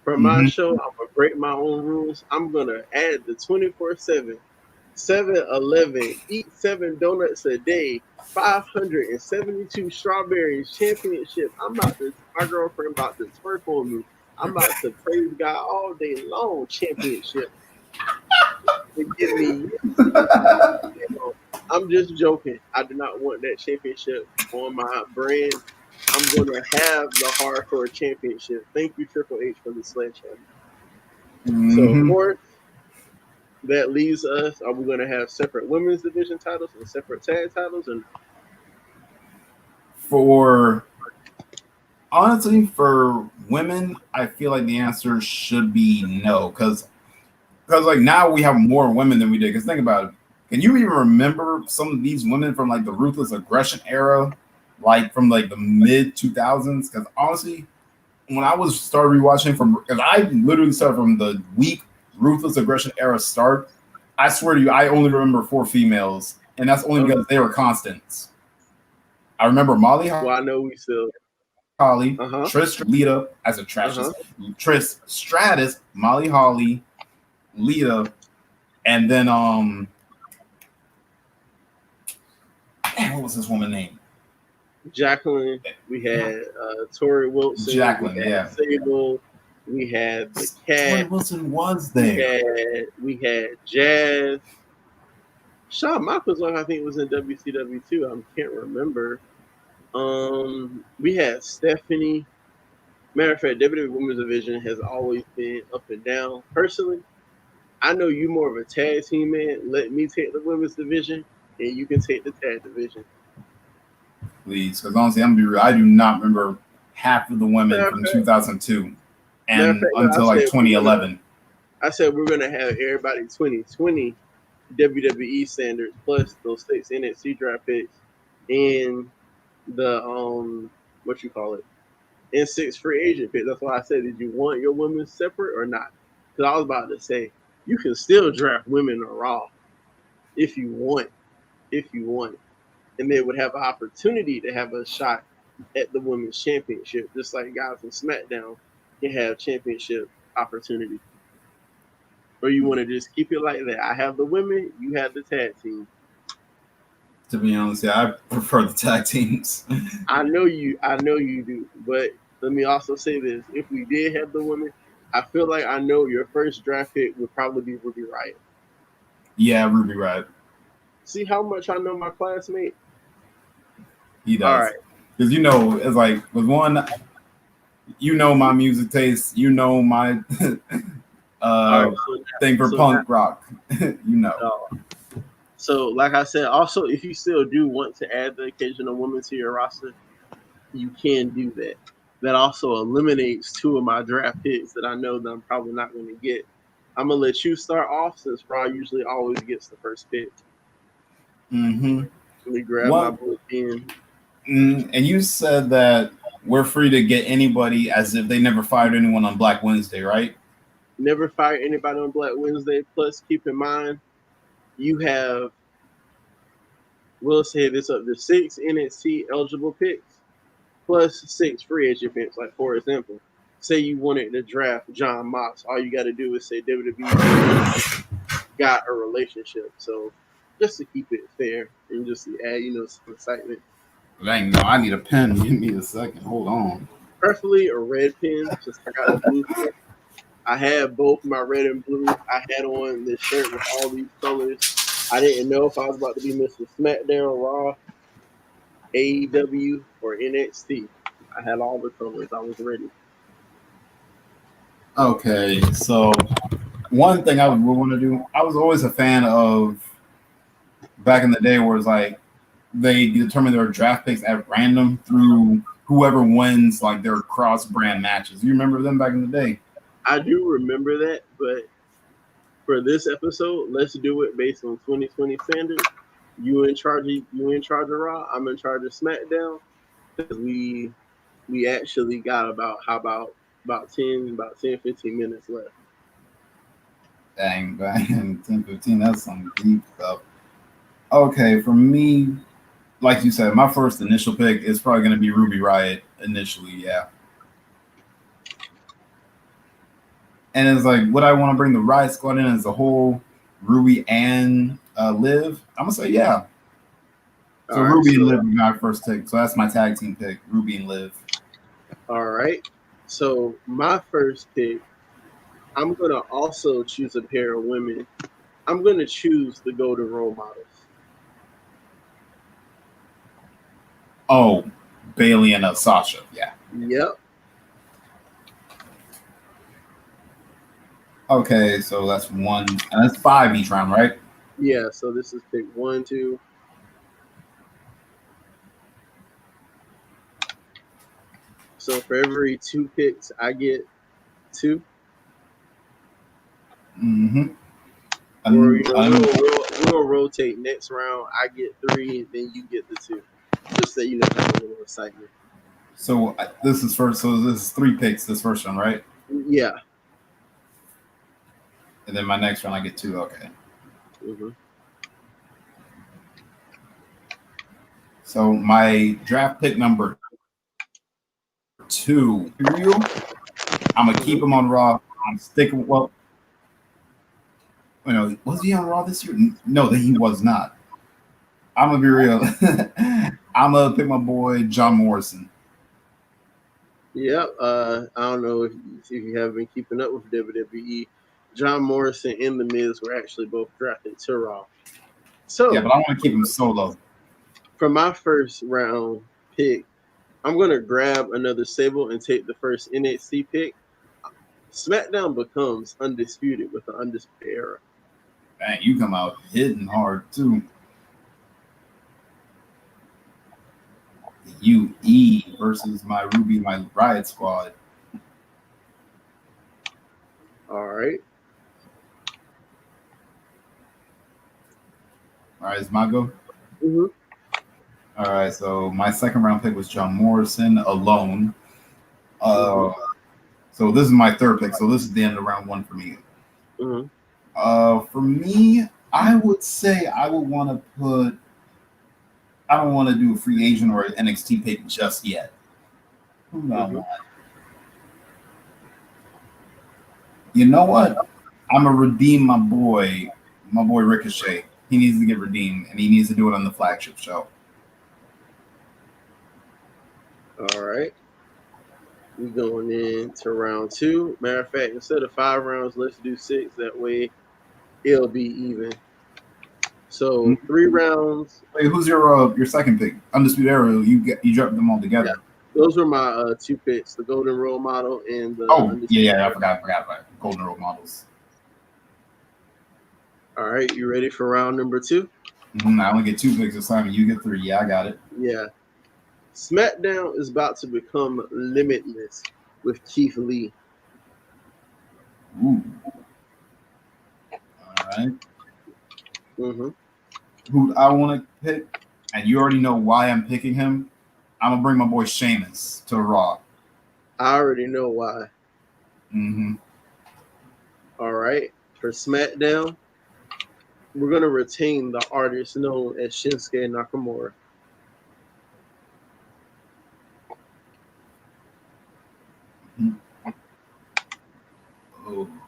For my show, I'm going to break my own rules. I'm going to add the 24/7, 7-Eleven, eat 7 donuts a day, 572 strawberries championship. My girlfriend about to twerk on me. I'm about to praise God all day long championship. Give me, I'm just joking. I do not want that championship on my brand. I'm going to have the hardcore championship. Thank you, Triple H, for the sledgehammer. So, of course, that leaves us. Are we going to have separate women's division titles and separate tag titles? And Honestly, for women, I feel like the answer should be no, because like now we have more women than we did. Because think about it. Can you even remember some of these women from like the ruthless aggression era, like from like the mid 2000s? Because honestly, when I was started rewatching from, because I literally started from the weak ruthless aggression era start. I swear to you, I only remember 4 females, and that's only because they were constants. I remember Molly Well, I know we still. Holly, Uh huh. Trish Lita as a Uh huh. Trash's Trish Stratus, Molly Holly, Lita, and then what was this woman name? Jacqueline. We had Tori Wilson. We Jacqueline, had yeah. Sable. We had the Tori Cat. Wilson was We there. had Jazz. Shawn Michaels, I think, was in WCW too. I can't remember. We had Stephanie. Matter of fact, WWE Women's Division has always been up and down. Personally, I know you more of a tag team man. Let me take the women's division, and you can take the tag division. Please, because honestly, I'm gonna be real. I do not remember half of the women Matter of from fact, 2002 matter of and fact, no, until like 2011. I said we're gonna have everybody 2020 WWE standards plus those 6 NXT draft picks and the what you call it and 6 free agent picks. That's why I said, did you want your women separate or not? Because I was about to say you can still draft women on Raw if you want, and they would have an opportunity to have a shot at the women's championship, just like guys from SmackDown can have championship opportunity. Or you want to just keep it like that? I have the women, you have the tag team. To be honest, yeah, I prefer the tag teams. I know you do. But let me also say this: if we did have the women, I feel like I know your first draft pick would probably be Ruby Riott. Yeah, Ruby Riott. See how much I know my classmate. He All does. right. Because it's like with one, my music taste, my All right. thing for punk rock, Uh, so, like I said, also if you still do want to add the occasional woman to your roster, you can do that. That also eliminates 2 of my draft picks that I know that I'm probably not going to get. I'm gonna let you start off since Raw usually always gets the first pick. Mm-hmm. Let me grab my What? book pen. And you said that we're free to get anybody as if they never fired anyone on Black Wednesday, right? Never fire anybody on Black Wednesday. Plus, keep in mind, you have, we'll say this up to 6 NXT eligible picks, plus 6 free agent picks. Like, for example, say you wanted to draft John Mox, all you got to do is say WWE got a relationship. So, just to keep it fair and just to add, some excitement. Dang, no, I need a pen. Give me a second. Hold on. Preferably a red pen, since I got the blue pen. I had both my red and blue. I had on this shirt with all these colors. I didn't know if I was about to be Mr. SmackDown, Raw, AEW, or NXT. I had all the colors. I was ready. Okay, so one thing I would want to do, I was always a fan of back in the day where it's like they determine their draft picks at random through whoever wins like their cross brand matches. You remember them back in the day? I do remember that, but for this episode, let's do it based on 2020 standards. You in charge of Raw. I'm in charge of SmackDown because we actually got about 10 15 minutes left. Dang, 10, 15, that's some deep stuff. Okay, for me, like you said, my first initial pick is probably going to be Ruby Riott initially, yeah. And it's like, would I want to bring the Riot Squad in as a whole, Ruby and Liv? I'm going to say, yeah. So All right, Ruby and Liv would be my first pick. So that's my tag team pick, Ruby and Liv. all right. So my first pick, I'm gonna also choose a pair of women. I'm gonna choose the Golden Role Models. Oh, Bailey and Sasha, yeah. Yep. Okay, so that's one, and that's 5 each round, right? Yeah. So this is pick 1, 2. So for every 2 picks, I get 2. Mm-hmm. Or we'll rotate. Next round, I get 3, then you get the 2. Just so you know, have a little excitement. So this is first. So this is 3 picks. This first one, right? Yeah. And then my next one, I get 2. Okay. Mm-hmm. So my draft pick number 2, real. I'm gonna keep him on Raw. I'm sticking. Well, was he on Raw this year? No, that he was not. I'm gonna be real. I'm gonna pick my boy John Morrison. Yep. I don't know if you have been keeping up with WWE. John Morrison and The Miz were actually both drafted to Raw. So yeah, but I want to keep him solo. For my first round pick, I'm gonna grab another stable and take the first NXT pick. SmackDown becomes undisputed with the Undisputed Era. Dang, you come out hitting hard too. UE versus my Ruby, my Riot Squad. All right. All right, is my go? Mm-hmm. All right, so my second round pick was John Morrison alone. So this is my third pick. So this is the end of round 1 for me. Mm-hmm. For me, I would say I would want to put. I don't want to do a free agent or an NXT pick just yet. Who do I want? You know what? I'm gonna redeem my boy Ricochet. He needs to get redeemed, and he needs to do it on the flagship show. All right. We're going into round 2. Matter of fact, instead of 5 rounds, let's do 6. That way, it'll be even. So 3 rounds. Wait, who's your second pick? Undisputed Era. You dropped them all together. Yeah. Those were my 2 picks: the Golden Role Model and the. I forgot about Golden Role Models. All right, you ready for round number 2? I only get 2 picks this time, and you get 3. Yeah, I got it. Yeah. SmackDown is about to become limitless with Keith Lee. Ooh. All right. Mm-hmm. Who I want to pick, and you already know why I'm picking him. I'm gonna bring my boy Sheamus to Raw. I already know why. Mm-hmm. All right. For SmackDown, we're gonna retain the artist known as Shinsuke Nakamura.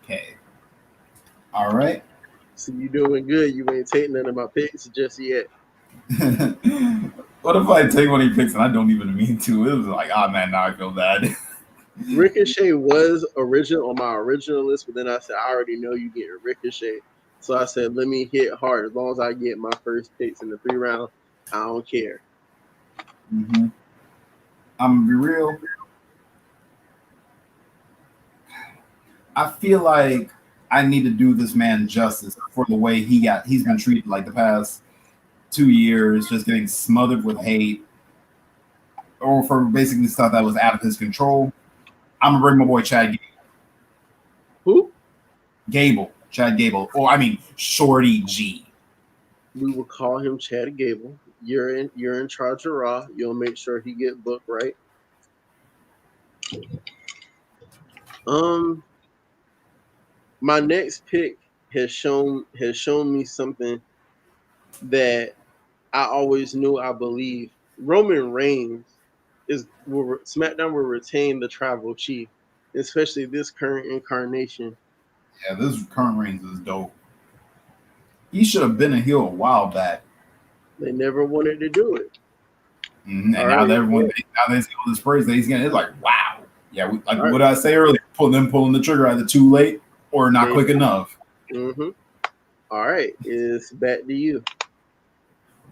Okay. All right. So you doing good. You ain't taking none of my picks just yet. What if I take one of your picks and I don't even mean to? It was like, man, now I feel bad. Ricochet was on my original list, but then I said, I already know you getting Ricochet. So I said, let me hit hard. As long as I get my first picks in the 3 round, I don't care. Mm-hmm. I'm gonna be real. I feel like I need to do this man justice for the way he's been treated like the past 2 years, just getting smothered with hate, or for basically stuff that was out of his control. I'm gonna bring my boy Chad Gable. Who? Gable. Chad Gable. Or I mean Shorty G. We will call him Chad Gable. You're in charge of Raw. You'll make sure he get booked right. My next pick has shown me something that I always knew. I believe Roman Reigns SmackDown will retain the tribal chief, especially this current incarnation. Yeah, this current Reigns is dope. He should have been a heel a while back. They never wanted to do it. Mm-hmm. And now they see all this praise that he's getting. It's like, wow. Yeah, what did I say earlier? Pulling the trigger either too late or not quick enough. Mm-hmm. All right, it's back to you.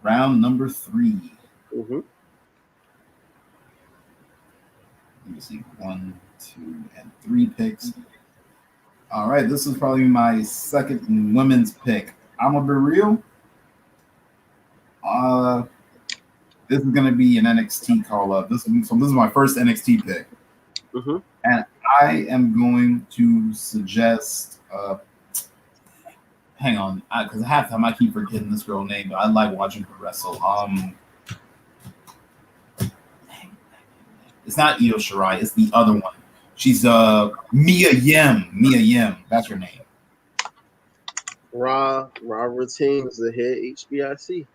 Round number 3. Mm-hmm. Let me see, 1, 2, and 3 picks. All right, this is probably my second women's pick. I'm gonna be real. This is gonna be an NXT call up. This is my first NXT pick. Mm-hmm. And I am going to suggest. Hang on, because half the time I keep forgetting this girl name, but I like watching her wrestle. It's not Io Shirai. It's the other one. She's Mia Yim. Mia Yim. That's her name. Raw retains the head HBIC.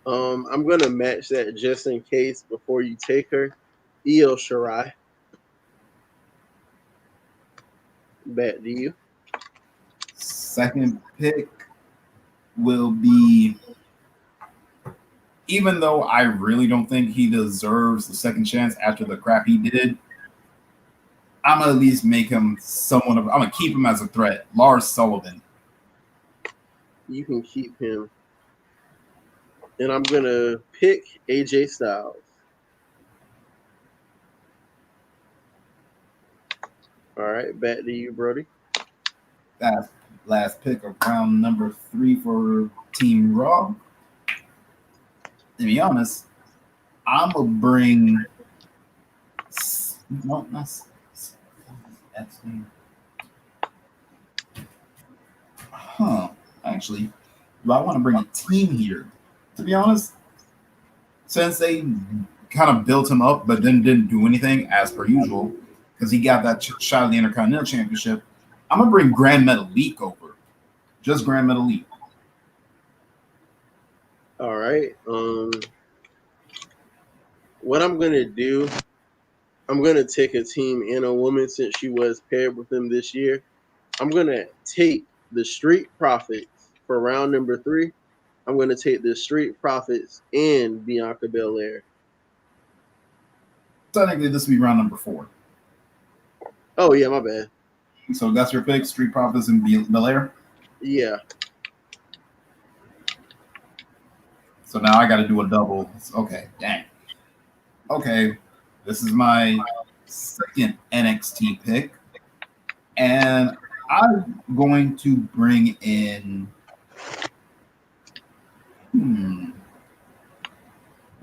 I'm gonna match that just in case before you take her. Io Shirai. Back to you. Second pick will be, even though I really don't think he deserves the second chance after the crap he did, I'm gonna at least make him somewhat of. I'm gonna keep him as a threat. Lars Sullivan. You can keep him. And I'm gonna pick AJ Styles. All right, back to you, Brody. That's last pick of round number 3 for Team Raw. To be honest, I'm gonna bring. No, that's actually, do I want to bring a team here? To be honest, since they kind of built him up but then didn't do anything as per usual, because he got that shot at the Intercontinental Championship, I'm gonna bring Grand Metalik over. Just Grand Metalik. All right. What I'm gonna do, I'm gonna take a team and a woman since she was paired with them this year. I'm gonna take the Street Profits for round number 3. I'm gonna take the Street Profits and Bianca Belair. Technically, this will be round number 4. Oh yeah, my bad. So that's your pick: Street Profits and Belair. Yeah. So now I got to do a double. Okay, dang. Okay, this is my second NXT pick, and I'm going to bring in.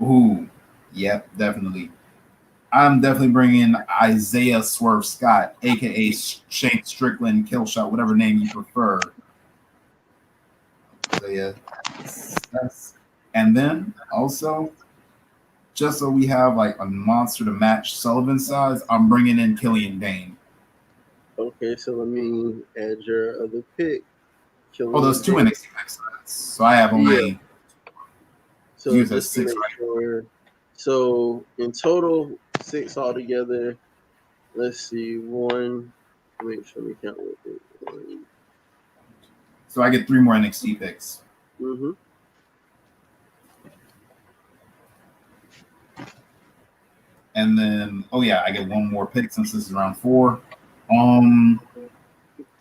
Ooh, yep, definitely. I'm definitely bringing Isaiah Swerve Scott, aka Shane Strickland, Killshot, whatever name you prefer. Isaiah, and then also, just so we have like a monster to match Sullivan size, I'm bringing in Killian Dane. Okay, so let me add your other pick. Oh, there's 2 NXT picks, so I have only. Yeah. So just to make sure. So in total, 6 altogether. Let's see, 1. Make sure we count with it. 1. So I get 3 more NXT picks. Mm-hmm. And then, oh yeah, I get 1 more pick since this is round 4.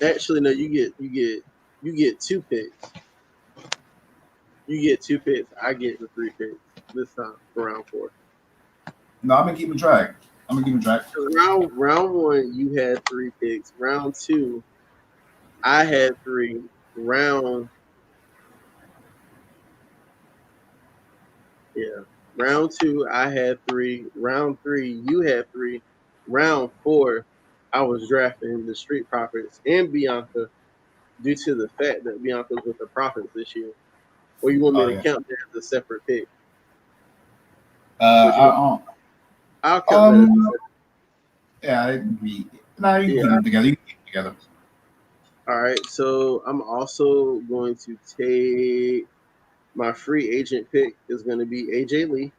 Actually, no, you get 2 picks. You get 2 picks. I get the 3 picks this time for round 4. No, I'm gonna keep track. So round 1, you had 3 picks. Round 2, I had 3. Round 2, I had 3. Round 3, you had 3. Round 4, I was drafting the Street Profits and Bianca due to the fact that Bianca's with the Profits this year. Or you want me to count that as a separate pick? I'll count that as a separate. Yeah, it can be. No, you can keep them together. All right, so I'm also going to take my free agent pick is going to be AJ Lee.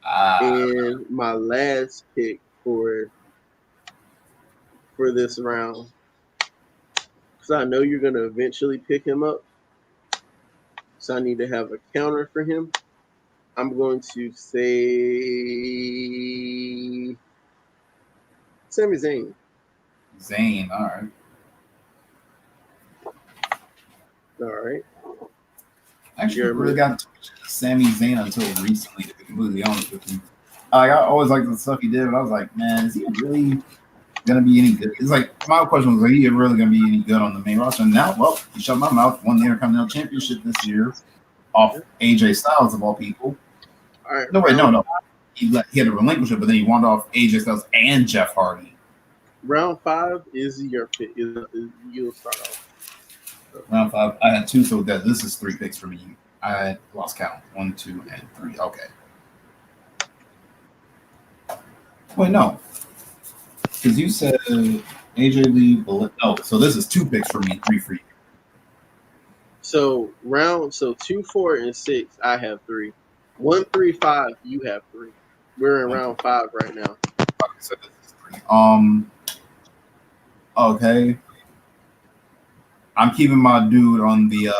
And my last pick for this round, because I know you're going to eventually pick him up, so I need to have a counter for him. I'm going to say Sami Zayn. Zayn, all right. All right. Actually, I really got Sami Zayn until recently, to be completely honest with you. I always liked the stuff he did, but I was like, man, is he really gonna be any good? It's like my question was, are he really gonna be any good on the main roster? And now, well, he shut my mouth, won the Intercontinental Championship this year off AJ Styles of all people. All right. No, wait, no. he had to relinquish it, but then he wanted off AJ Styles and Jeff Hardy. Round 5 is your pick. You'll start off. Round 5, I had 2, so this is 3 picks for me. I lost count. 1, 2, and 3. Okay. Wait, no. Because you said AJ Lee. Oh, so this is 2 picks for me, 3 for you. So 2, 4, and 6, I have 3. 1, 3, 5, you have 3. We're in round 5 right now. Okay, so this is 3. Okay. I'm keeping my dude on the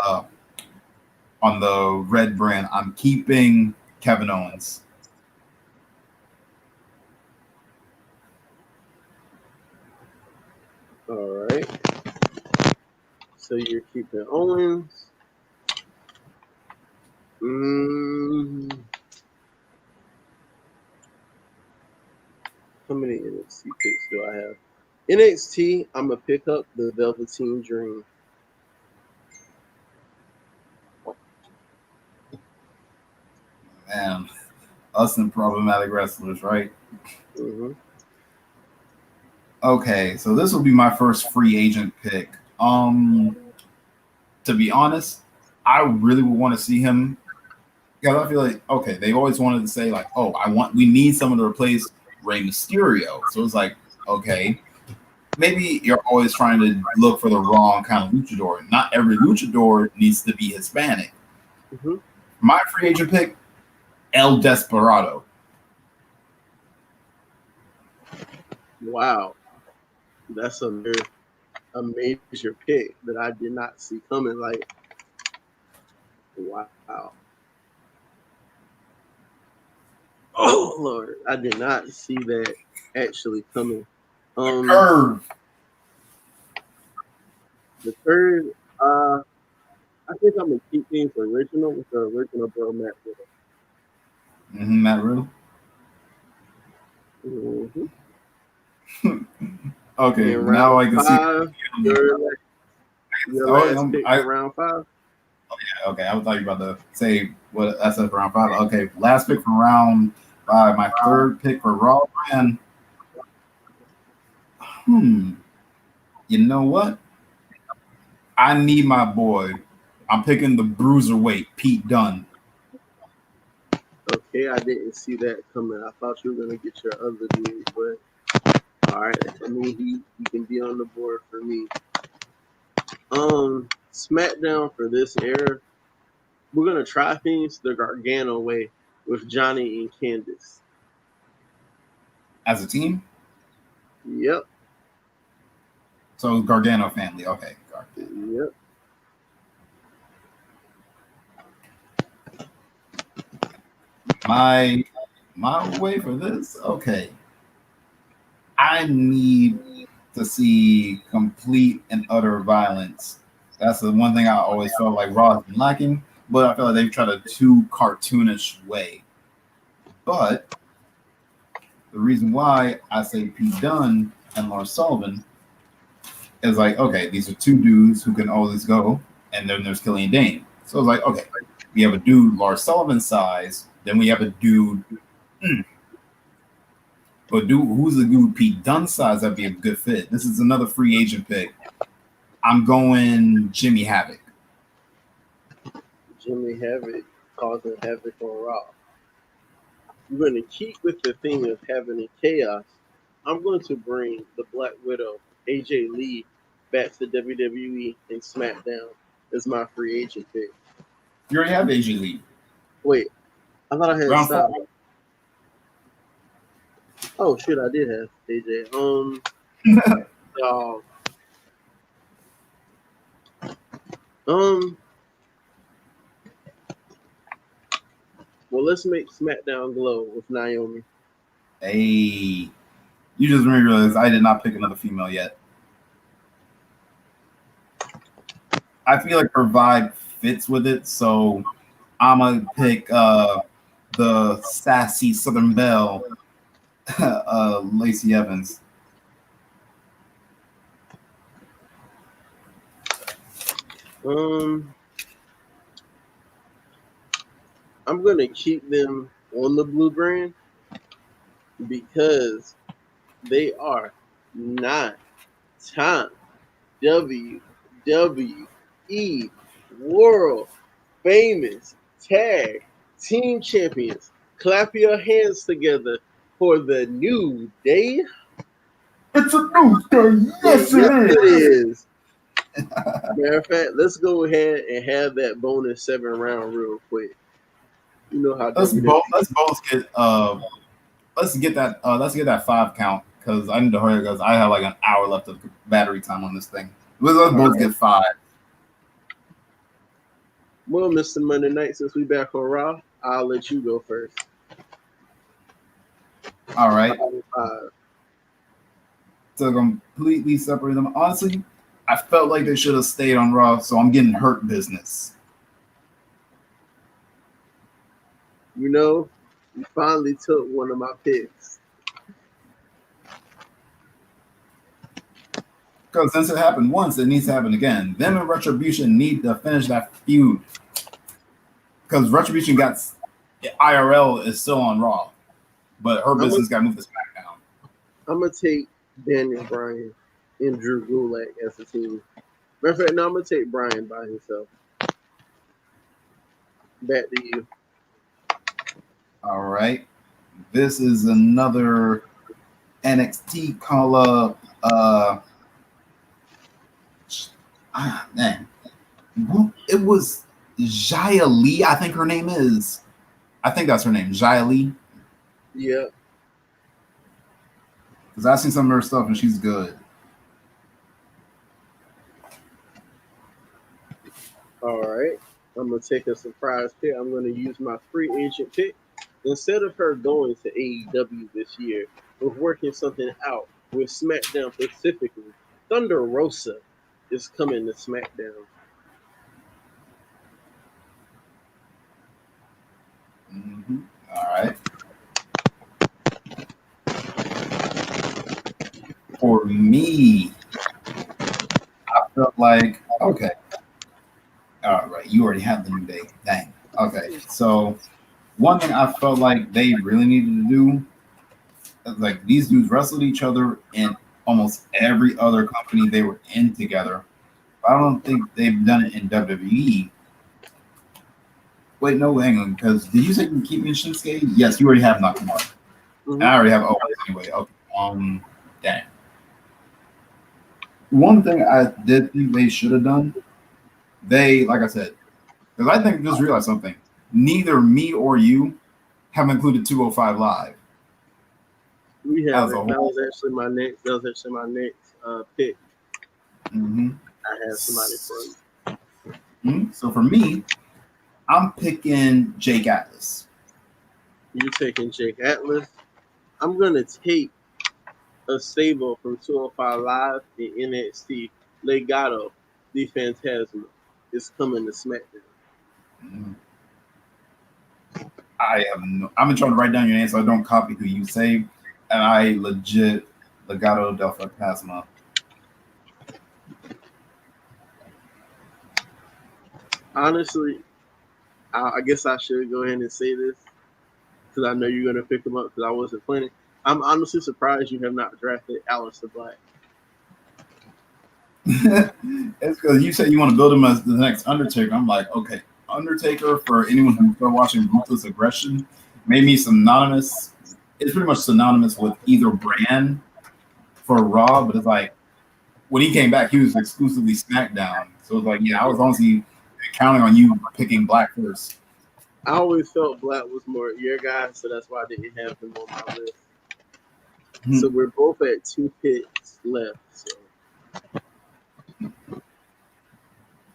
red brand. I'm keeping Kevin Owens. All right. So you're keeping Owens. How many NXT picks do I have? NXT, I'm going to pick up the Velveteen Dream. Man, us and problematic wrestlers, right? Mm-hmm. Okay, so this will be my first free agent pick. To be honest, I really would want to see him. Because I feel like, okay, they always wanted to say like, oh, we need someone to replace Rey Mysterio. So it's like, okay, maybe you're always trying to look for the wrong kind of luchador. Not every luchador needs to be Hispanic. Mm-hmm. My free agent pick, El Desperado. Wow. That's a major pick that I did not see coming. Like, wow. Oh, Lord. I did not see that actually coming. Curve. The third, I think I'm going to keep things original with the original bro, Matt Riddle. Matt Riddle. Mm-hmm. Okay, now I can see. Your last pick for round 5? Oh, yeah, okay. I thought you were about to say what I said for round 5. Okay, last pick for round 5. My third pick for Raw brand. You know what? I need my boy. I'm picking the bruiserweight, Pete Dunne. Okay, I didn't see that coming. I thought you were going to get your other dude, but all right. I mean, he can be on the board for me. SmackDown for this era, we're going to try things the Gargano way with Johnny and Candice. As a team? Yep. So Gargano family. Okay. Gargano. Yep. My way for this? Okay. I need to see complete and utter violence. That's the one thing I always felt like Raw has been lacking, but I feel like they've tried a too cartoonish way. But the reason why I say Pete Dunne and Lars Sullivan is like, okay, these are 2 dudes who can always go, and then there's Killian Dane. So it's like, okay, we have a dude Lars Sullivan size, then we have a dude. But who's a dude Pete Dunne size that'd be a good fit? This is another free agent pick. I'm going Jimmy Havoc. Jimmy Havoc causing havoc on Raw. We're going to keep with the theme of having a chaos. I'm going to bring the Black Widow, AJ Lee, back to WWE and SmackDown as my free agent pick. You already have AJ Lee. Wait, I thought I had round stopped. Oh shit, I did have AJ. Well, let's make SmackDown glow with Naomi. Hey, you just made me realize I did not pick another female yet. I feel like her vibe fits with it, so I'm gonna pick the sassy Southern Belle, Lacey Evans. I'm gonna keep them on the blue brand, because they are nine-time WWE World Famous Tag Team Champions. Clap your hands together for the New Day. It's a new day. Yes, Yes, it it is. is. Matter of fact, let's go ahead and have that bonus 7 round real quick. You know how Let's WWE. both get let's get that 5 count because I need to hurry because I have like an hour left of battery time on this thing. Let's both get 5. Well, Mr. Monday Night, since we back on Raw, I'll let you go first. All right. 5. To completely separate them. Honestly, I felt like they should have stayed on Raw, so I'm getting Hurt Business. You know, you finally took one of my picks. Because since it happened once, it needs to happen again. Them and Retribution need to finish that feud. Because Retribution got IRL is still on Raw, but Hurt Business got moved to SmackDown. I'm gonna take Daniel Bryan and Drew Gulak as a team. Matter of fact, no, I'm gonna take Bryan by himself. Back to you. All right. This is another NXT call up. Man. It was Xia Li, I think her name is. I think that's her name, Xia Li. Yeah. Because I've seen some of her stuff and she's good. All right. I'm going to take a surprise pick. I'm going to use my free agent pick. Instead of her going to AEW this year, we're working something out with SmackDown specifically. Thunder Rosa is coming to SmackDown. Mm-hmm. All right. For me, I felt like, okay. All right. You already have the New Day. Dang. Okay. So, one thing I felt like they really needed to do, like these dudes wrestled each other in almost every other company they were in together. I don't think they've done it in WWE. Wait, no, hang on. Because did you say you can keep me in Shinsuke? Yes, you already have Nakamura. Mm-hmm. I already have Owens anyway. Okay. Dang. One thing I did think they should have done, like I said, because I think just realized something. Neither me or you have included 205 Live. We have it. That was actually my next pick. Mm-hmm. I have somebody for you. Mm-hmm. So for me, I'm picking Jake Atlas. You're taking Jake Atlas. I'm gonna take a stable from 205 Live in NXT. Legado, the Phantasma, is coming to SmackDown. Mm-hmm. I've been trying to write down your name so I don't copy who you say, and I legit Legado del Phantasma. Honestly, I guess I should go ahead and say this because I know you're gonna pick him up because I wasn't planning. I'm honestly surprised you have not drafted Aleister Black. It's because you said you want to build him as the next Undertaker. I'm like, okay, Undertaker, for anyone who's still watching Ruthless Aggression, made me synonymous. It's pretty much synonymous with either brand for Raw, but it's like when he came back, he was exclusively SmackDown. So it's like, yeah, I was honestly counting on you picking Black first. I always felt Black was more your guy, so that's why I didn't have him on my list. Mm-hmm. So we're both at 2 picks left. So.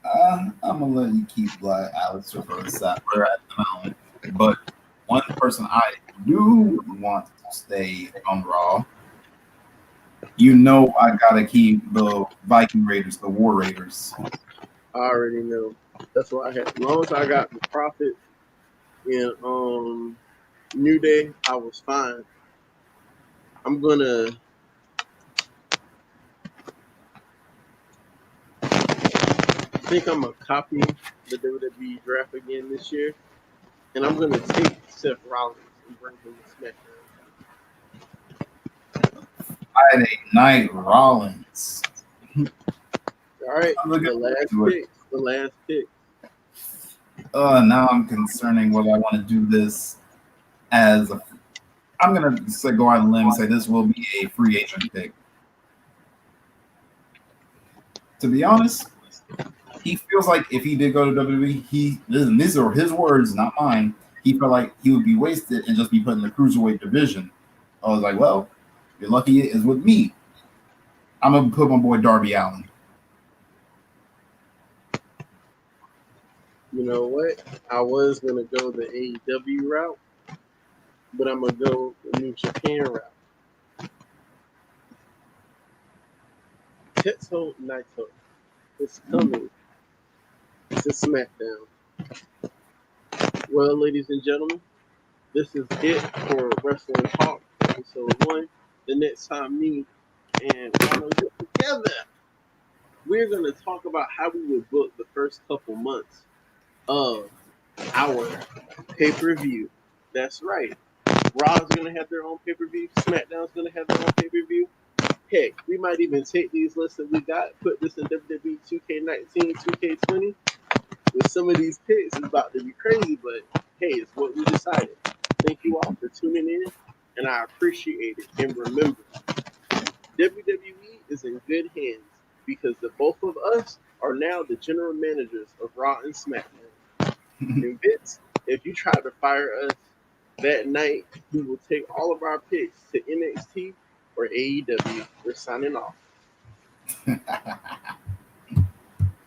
I'm gonna let you keep Black Aleister for a sec. We're at the moment, but one person I do want to stay on Raw. You know, I gotta keep the Viking Raiders, the War Raiders. I already know. That's why I had. As long as I got the Prophet in New Day, I was fine. I'm gonna. I think I'm gonna copy the WWE Draft again this year, and I'm gonna take Seth Rollins and bring him to SmackDown. Friday Night Rollins. All right, I'm looking the last forward to pick. The last pick. Now I'm concerning whether I want to do this as a. I'm gonna say go out on a limb and say this will be a free agent pick. To be honest, he feels like if he did go to WWE, these are his words, not mine. He felt like he would be wasted and just be put in the cruiserweight division. I was like, well, you're lucky it is with me. I'm gonna put my boy Darby Allin. You know what? I was gonna go the AEW route, but I'm gonna go the New Japan route. Tetsuo Naito is coming to SmackDown. Well, ladies and gentlemen, this is it for Wrestling Talk, episode 1. The next time me and Ronald get together, we're going to talk about how we would book the first couple months of our pay-per-view. That's right. Raw's going to have their own pay-per-view. SmackDown's going to have their own pay-per-view. Heck, we might even take these lists that we got, put this in WWE 2K19, 2K20. With some of these picks, it's about to be crazy, but hey, it's what we decided. Thank you all for tuning in, and I appreciate it. And remember, WWE is in good hands because the both of us are now the general managers of Raw and SmackDown. And Vince, if you try to fire us that night, we will take all of our picks to NXT or AEW. We're signing off.